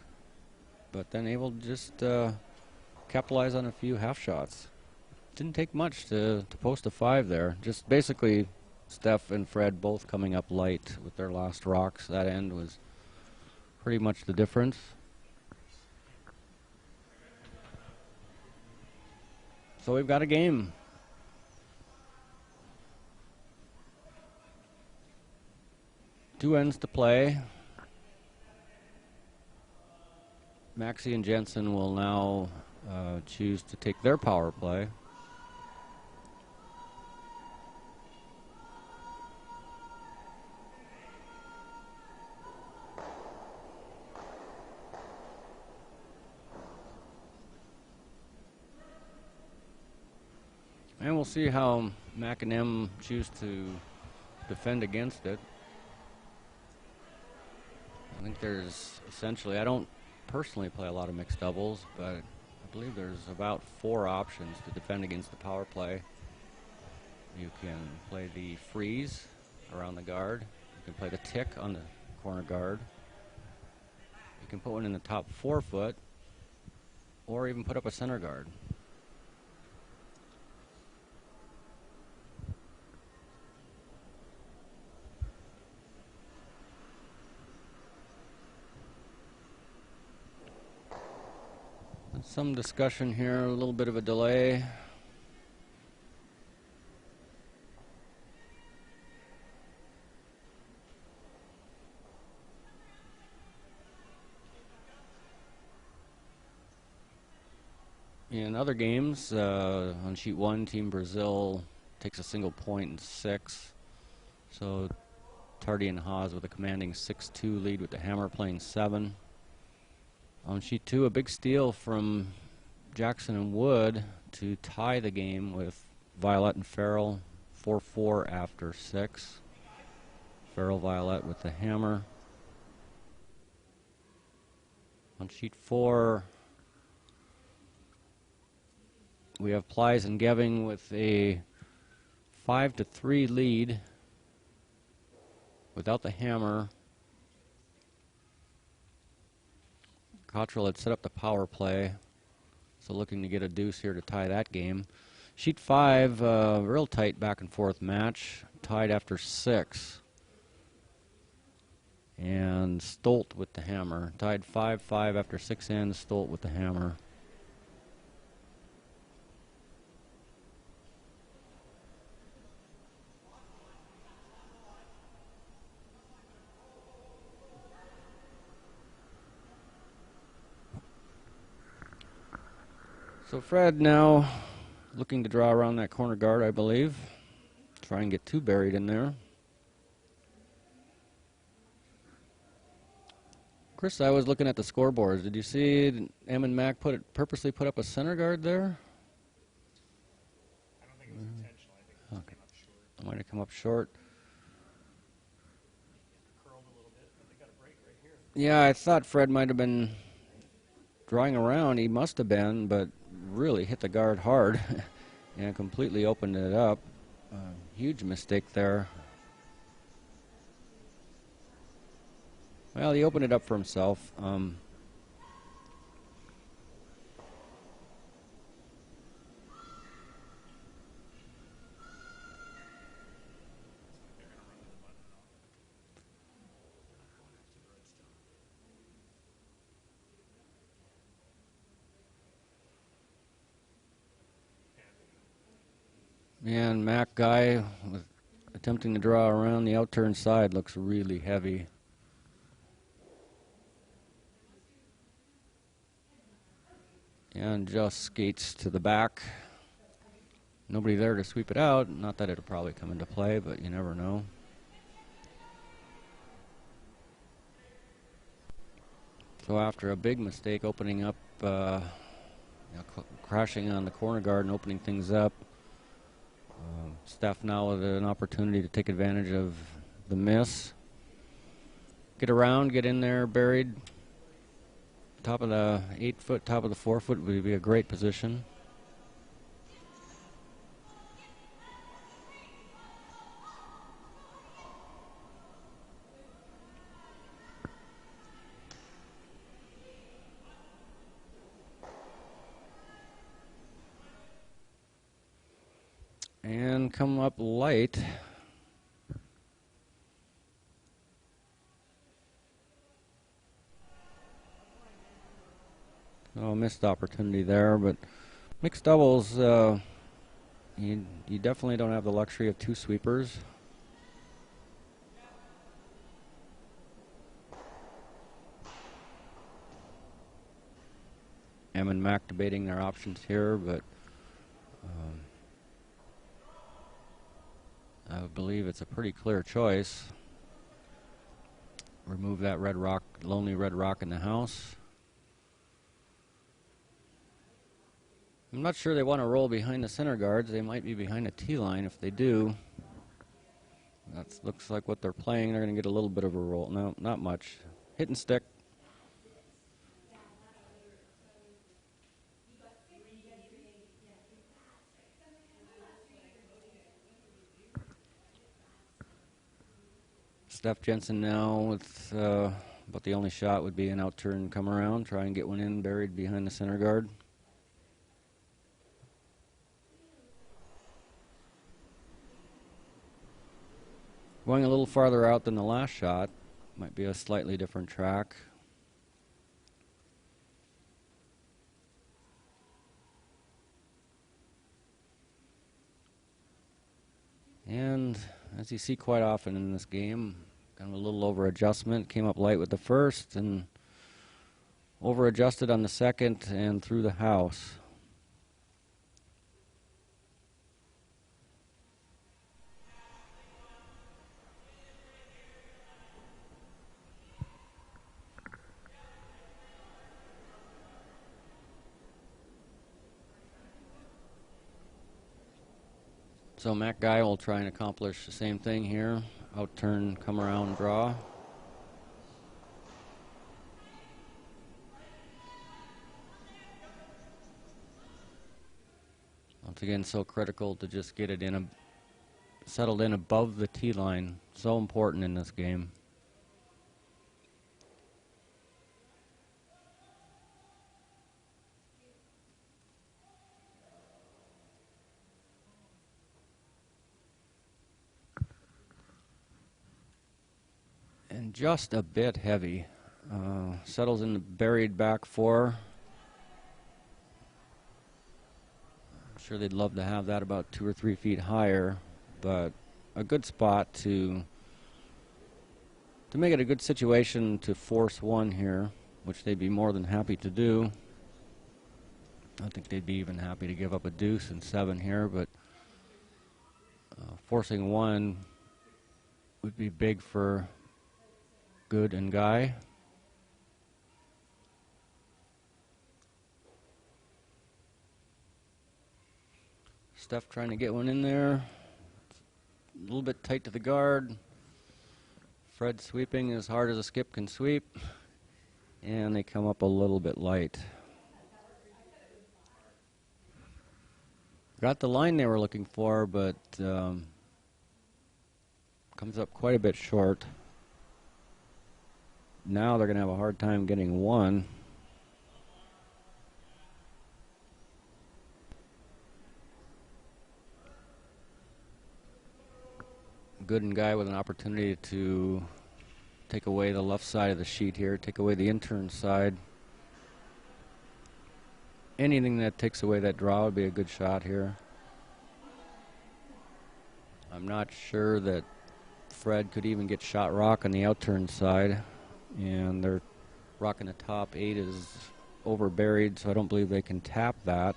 but then able to just capitalize on a few half shots. Didn't take much to post a 5 there. Just basically Steph and Fred both coming up light with their last rocks. That end was pretty much the difference. So we've got a game. Two ends to play. Maxie and Jensen will now choose to take their power play. And we'll see how Mac and Em choose to defend against it. I think there's essentially, I don't personally play a lot of mixed doubles, but I believe there's about 4 options to defend against the power play. You can play the freeze around the guard. You can play the tick on the corner guard. You can put one in the top 4 foot, or even put up a center guard. Some discussion here, a little bit of a delay. In other games, on sheet 1, Team Brazil takes a single point in 6. So Tardy and Haas with a commanding 6-2 lead with the hammer playing 7. On sheet 2, a big steal from Jackson and Wood to tie the game with Violet and Farrell, 4-4 after 6. Farrell Violet with the hammer. On sheet 4, we have Plies and Geving with a 5-3 lead without the hammer. Cottrell had set up the power play, so looking to get a deuce here to tie that game. Sheet 5, real tight back and forth match, tied after 6. And Stolt with the hammer, tied 5-5 after 6 ends, Stolt with the hammer. So Fred now looking to draw around that corner guard, I believe. Try and get 2 buried in there. Chris, I was looking at the scoreboards. Did you see Em and Mac purposely put up a center guard there?
I don't think it was intentional. I think it just came up short.
It might have come up short.
Curled a little bit, but they got a break right here.
Yeah, I thought Fred might have been drawing around. He must have been, but really hit the guard hard and completely opened it up. Huge mistake there. Well, he opened it up for himself. And Mac guy with attempting to draw around the outturn side looks really heavy. And just skates to the back. Nobody there to sweep it out. Not that it'll probably come into play, but you never know. So after a big mistake opening up, crashing on the corner guard and opening things up, Steph now with an opportunity to take advantage of the miss. Get around, get in there, buried. Top of the 8-foot, top of the 4-foot would be a great position. And come up light. Oh, missed opportunity there, but mixed doubles, you definitely don't have the luxury of 2 sweepers. Em and Mac debating their options here, but I believe it's a pretty clear choice. Remove that red rock, lonely red rock in the house. I'm not sure they want to roll behind the center guards. They might be behind a T-line. If they do, that looks like what they're playing. They're going to get a little bit of a roll. No, not much. Hit and stick. Steph Jensen now with but the only shot would be an out turn, come around, try and get one in, buried behind the center guard. Going a little farther out than the last shot. Might be a slightly different track. And as you see quite often in this game, kind of a little over adjustment. Came up light with the first and over adjusted on the second and through the house. So Mac Guy will try and accomplish the same thing here. Out turn, come around, draw. Once again, so critical to just get it in settled in above the tee line. So important in this game. And just a bit heavy. Settles in the buried back four. I'm sure they'd love to have that about 2 or 3 feet higher, but a good spot to make it a good situation to force one here, which they'd be more than happy to do. I think they'd be even happy to give up a deuce and 7 here, but forcing one would be big for Good and Guy. Steph trying to get one in there. A little bit tight to the guard. Fred sweeping as hard as a skip can sweep. And they come up a little bit light. Got the line they were looking for, but comes up quite a bit short. Now they're going to have a hard time getting one. Good and Guy with an opportunity to take away the left side of the sheet here, take away the intern side. Anything that takes away that draw would be a good shot here. I'm not sure that Fred could even get shot rock on the outturn side, and their rock in the top 8 is over buried, so I don't believe they can tap that.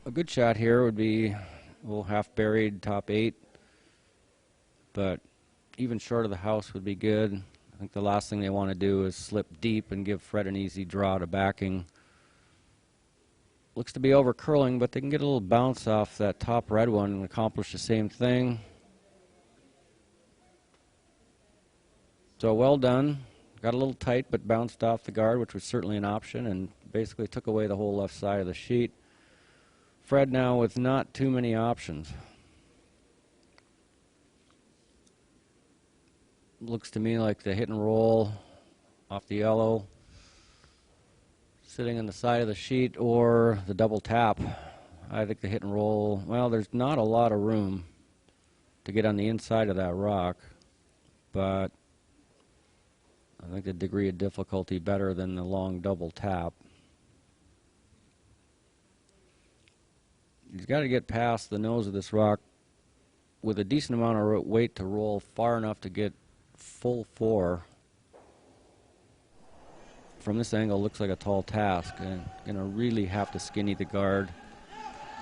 A good shot here would be a little half buried top 8, but even short of the house would be good. I think the last thing they want to do is slip deep and give Fred an easy draw to backing. Looks to be over curling, but they can get a little bounce off that top red one and accomplish the same thing. So well done. Got a little tight, but bounced off the guard, which was certainly an option, and basically took away the whole left side of the sheet. Fred now with not too many options. Looks to me like the hit and roll off the yellow, sitting on the side of the sheet, or the double tap. I think the hit and roll, well, there's not a lot of room to get on the inside of that rock, but I think the degree of difficulty better than the long double tap. He's got to get past the nose of this rock with a decent amount of weight to roll far enough to get full 4. From this angle, looks like a tall task, and gonna really have to skinny the guard.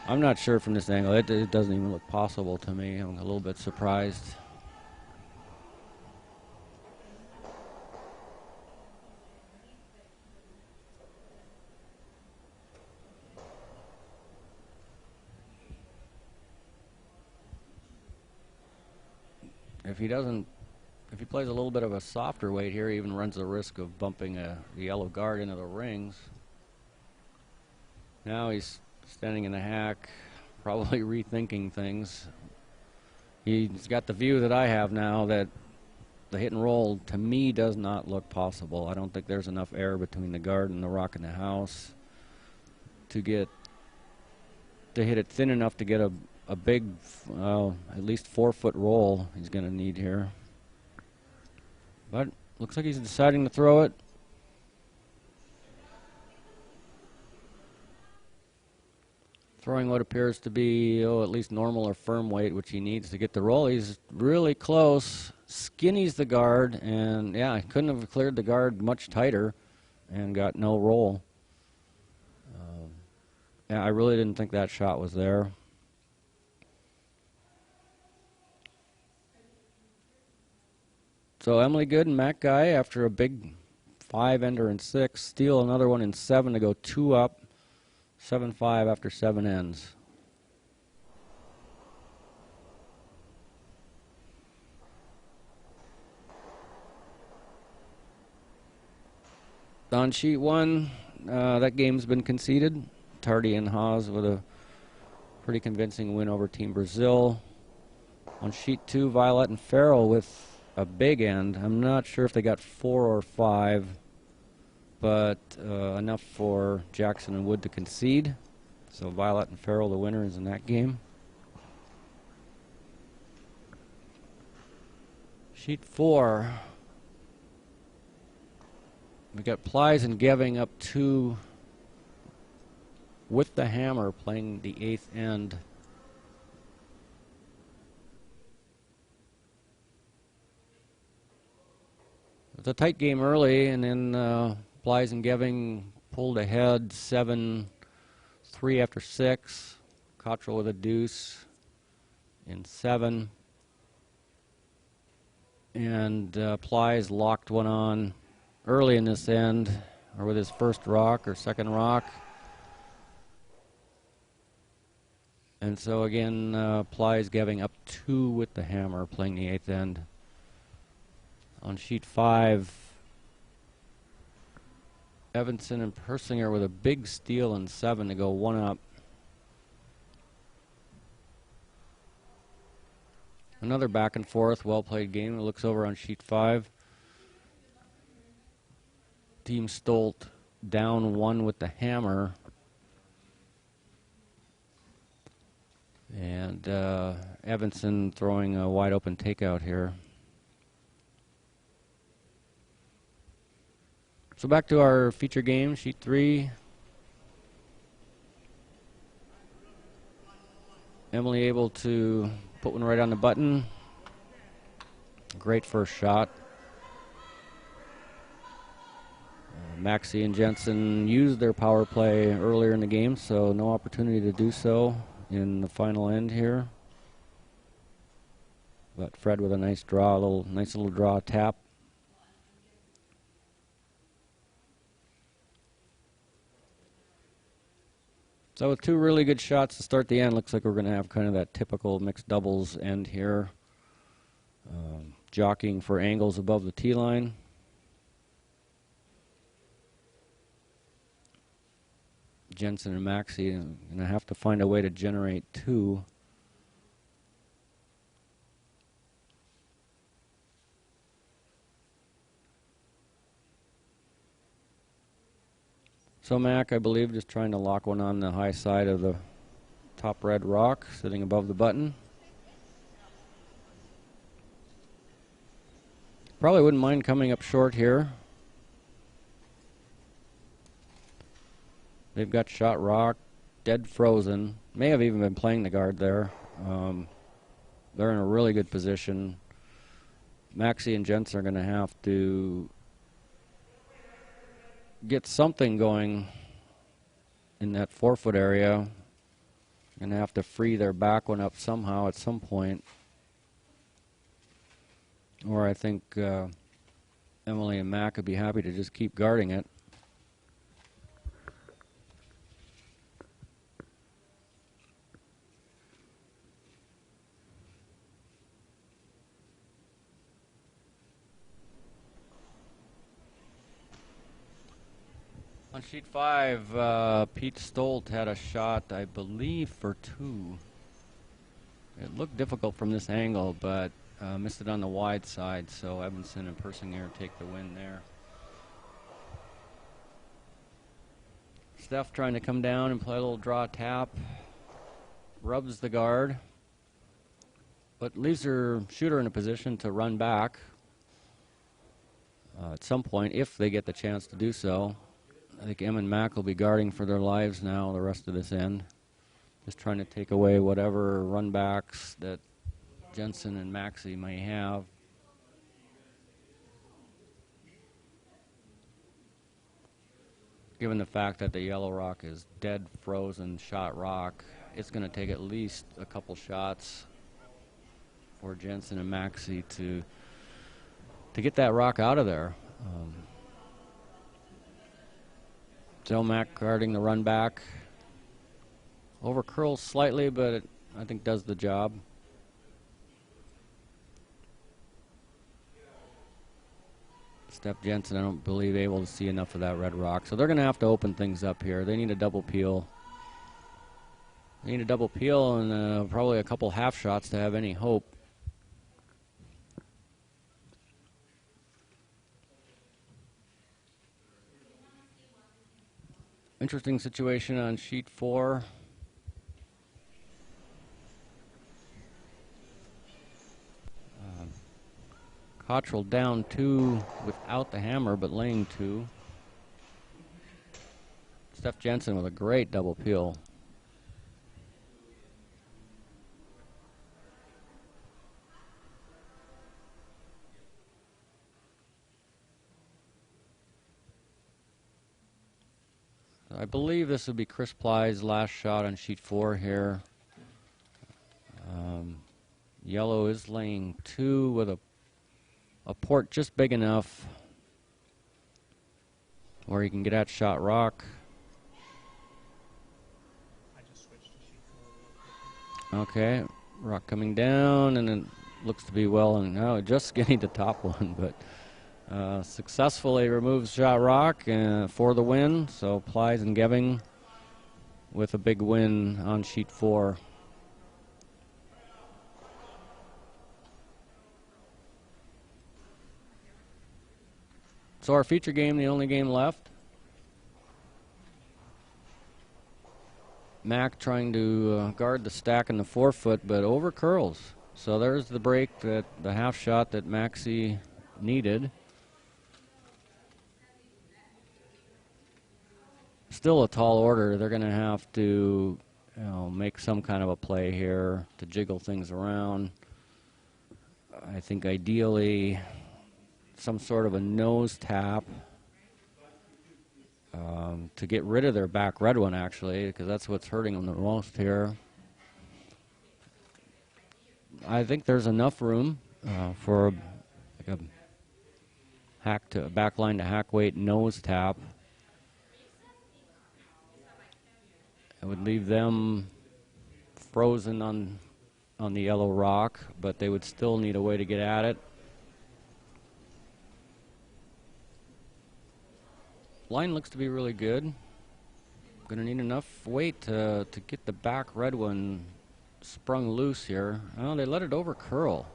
I'm not sure from this angle. It doesn't even look possible to me. I'm a little bit surprised. If he plays a little bit of a softer weight here, he even runs the risk of bumping the yellow guard into the rings. Now he's standing in the hack, probably rethinking things. He's got the view that I have now that the hit and roll, to me, does not look possible. I don't think there's enough air between the guard and the rock in the house to hit it thin enough to get a big, at least 4-foot roll he's going to need here. But looks like he's deciding to throw it. Throwing what appears to be, at least normal or firm weight, which he needs to get the roll. He's really close, skinnies the guard, and yeah, he couldn't have cleared the guard much tighter and got no roll. Yeah, I really didn't think that shot was there. So Emily Good and Mac Guy, after a big 5-ender in 6, steal another one in 7 to go 2 up, 7-5 after 7 ends. On sheet 1, that game's been conceded. Tardy and Haas with a pretty convincing win over Team Brazil. On sheet 2, Violet and Farrell with a big end. I'm not sure if they got 4 or 5, but enough for Jackson and Wood to concede. So Violet and Farrell the winners in that game. Sheet 4. We got Plies and Geving up 2 with the hammer, playing the 8th end. It was a tight game early, and then Plies and Geving pulled ahead 7-3 after 6. Cottrell with a deuce in 7. And Plies locked one on early in this end, or with his first rock or second rock. And so again, Plies Geving up 2 with the hammer, playing the 8th end. On sheet 5, Evanson and Persinger with a big steal in 7 to go 1 up. Another back and forth, well-played game. It looks over on sheet 5. Team Stolt down 1 with the hammer. And Evanson throwing a wide open takeout here. So back to our feature game, sheet 3. Emily able to put one right on the button. Great first shot. Maxie and Jensen used their power play earlier in the game, so no opportunity to do so in the final end here. But Fred with a nice draw, nice little draw tap. So with 2 really good shots to start the end, looks like we're going to have kind of that typical mixed doubles end here. Jockeying for angles above the tee line. Jensen and Maxie are going to have to find a way to generate 2. So Mac, I believe, just trying to lock one on the high side of the top red rock, sitting above the button. Probably wouldn't mind coming up short here. They've got shot rock, dead frozen. May have even been playing the guard there. They're in a really good position. Maxie and Jensen are going to have to get something going in that 4-foot area. Going to have to free their back one up somehow at some point. Or I think Emily and Mac would be happy to just keep guarding it. On sheet 5, Pete Stolt had a shot, I believe, for 2. It looked difficult from this angle, but missed it on the wide side, so Evanson and Persinger take the win there. Steph trying to come down and play a little draw tap. Rubs the guard, but leaves her shooter in a position to run back at some point if they get the chance to do so. I think Em and Mac will be guarding for their lives now the rest of this end. Just trying to take away whatever run backs that Jensen and Maxie may have. Given the fact that the yellow rock is dead, frozen, shot rock, it's going to take at least a couple shots for Jensen and Maxie to to get that rock out of there. Mac guarding the run back. Over curls slightly, but it, I think, does the job. Jensen, I don't believe, able to see enough of that red rock. So they're going to have to open things up here. They need a double peel. They need a double peel and probably a couple half shots to have any hope. Interesting situation on sheet 4. Cottrell down 2 without the hammer, but laying 2. Jensen with a great double peel. I believe this would be Chris Ply's last shot on sheet 4 here. Yellow is laying 2 with a port just big enough where he can get at shot rock.
I just switched to sheet 4 real quick.
Okay, rock coming down, and it looks to be well, and now just getting the top one, but successfully removes shot rock for the win. So Plies and Geving with a big win on sheet 4. So our feature game, the only game left. Mac trying to guard the stack in the 4-foot, but over curls. So there's the break, that the half shot that Maxie needed. Still a tall order. They're going to have to, make some kind of a play here to jiggle things around. I think ideally some sort of a nose tap to get rid of their back red one, actually, because that's what's hurting them the most here. I think there's enough room for like a back line to hack weight nose tap. It would leave them frozen on the yellow rock, but they would still need a way to get at it. Line looks to be really good. Gonna need enough weight to get the back red one sprung loose here. Oh, they let it over curl.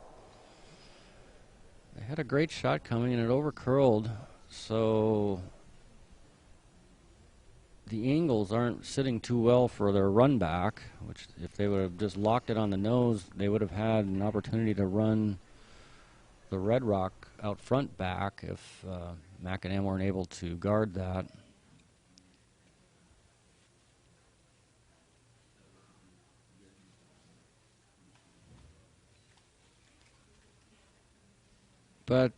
They had a great shot coming and it over curled, so the angles aren't sitting too well for their run back, which if they would have just locked it on the nose, they would have had an opportunity to run the red rock out front back if Mac and M weren't able to guard that. But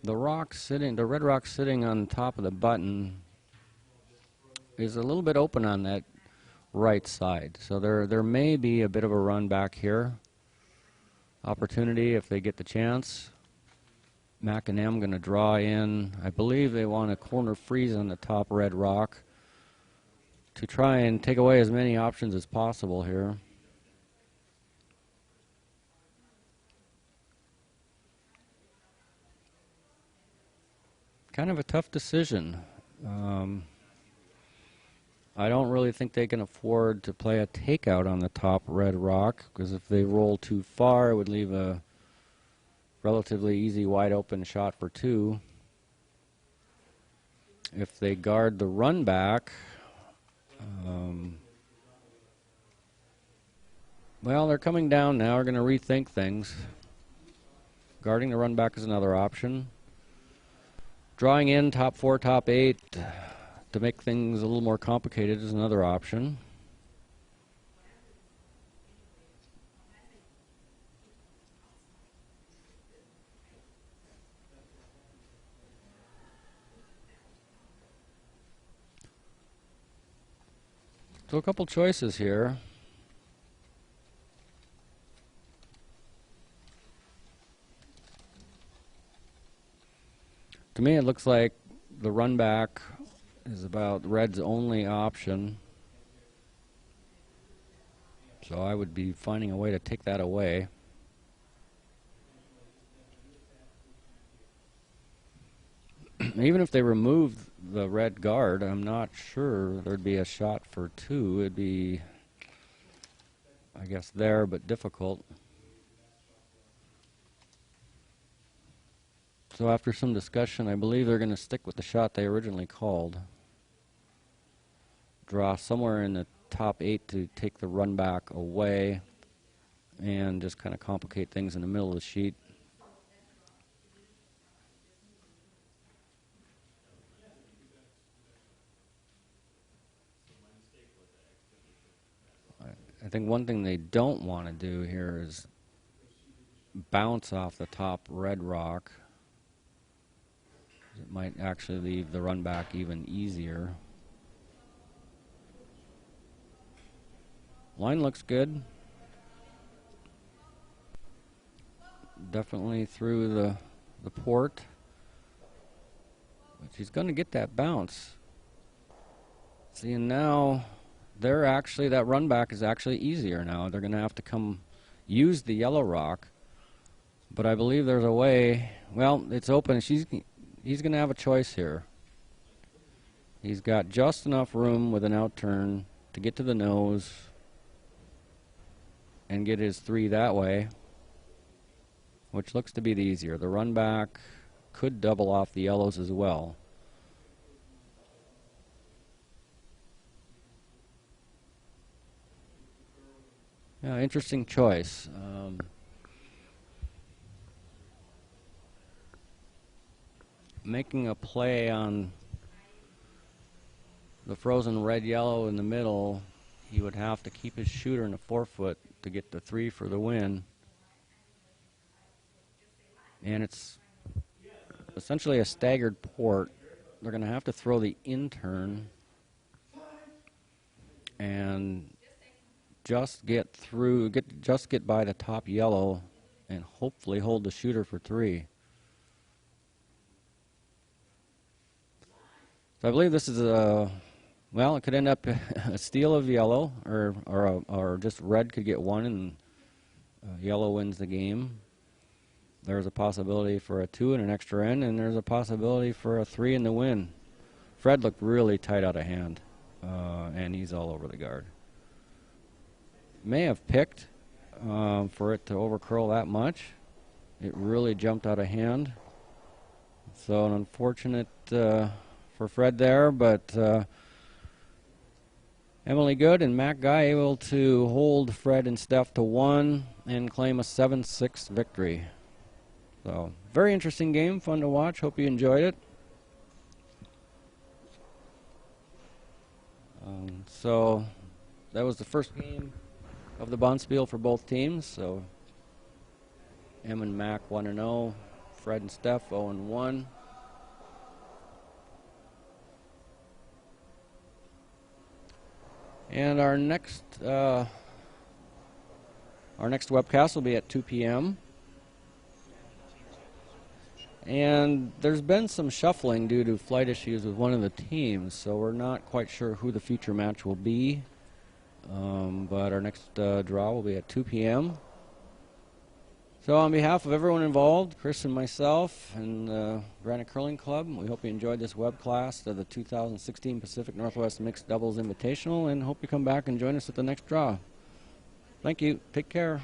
the red rock sitting on top of the button is a little bit open on that right side. So there may be a bit of a run back here. Opportunity if they get the chance. Mac and M going to draw in. I believe they want a corner freeze on the top red rock to try and take away as many options as possible here. Kind of a tough decision. I don't really think they can afford to play a takeout on the top red rock, because if they roll too far, it would leave a relatively easy wide open shot for 2. If they guard the run back, well, they're coming down now. They're going to rethink things. Guarding the run back is another option. Drawing in top 4, top 8 to make things a little more complicated is another option. So a couple choices here. To me, it looks like the run back is about red's only option. So I would be finding a way to take that away. Even if they remove the red guard, I'm not sure there'd be a shot for 2. It'd be, I guess, there, but difficult. So after some discussion, I believe they're going to stick with the shot they originally called. Draw somewhere in the top 8 to take the run back away and just kind of complicate things in the middle of the sheet. I think one thing they don't want to do here is bounce off the top red rock. It might actually leave the run back even easier. Line looks good. Definitely through the port. But she's going to get that bounce. See, and now they're actually, that run back is actually easier now. They're going to have to come use the yellow rock. But I believe there's a way. Well, it's open. He's going to have a choice here. He's got just enough room with an out turn to get to the nose and get his 3 that way, which looks to be the easier. The run back could double off the yellows as well. Yeah, interesting choice. Making a play on the frozen red-yellow in the middle, he would have to keep his shooter in a 4-foot to get the 3 for the win. And it's essentially a staggered port. They're going to have to throw the in-turn and just get through, just get by the top yellow and hopefully hold the shooter for 3. So I believe this is a, well, it could end up a steal of yellow, or just red could get 1 and yellow wins the game. There's a possibility for a 2 and an extra end, and there's a possibility for a 3 in the win. Fred looked really tight out of hand, and he's all over the guard. May have picked for it to overcurl that much. It really jumped out of hand. So an unfortunate for Fred there, but Emily Good and Mac Guy able to hold Fred and Steph to 1 and claim a 7-6 victory. So very interesting game, fun to watch. Hope you enjoyed it. So that was the first game of the Bonspiel for both teams. So Em and Mac 1-0, Fred and Steph 0-1. And our next webcast will be at 2 p.m. And there's been some shuffling due to flight issues with one of the teams, so we're not quite sure who the feature match will be. But our next draw will be at 2 p.m. So on behalf of everyone involved, Chris and myself and the Granite Curling Club, we hope you enjoyed this web class of the 2016 Pacific Northwest Mixed Doubles Invitational, and hope you come back and join us at the next draw. Thank you. Take care.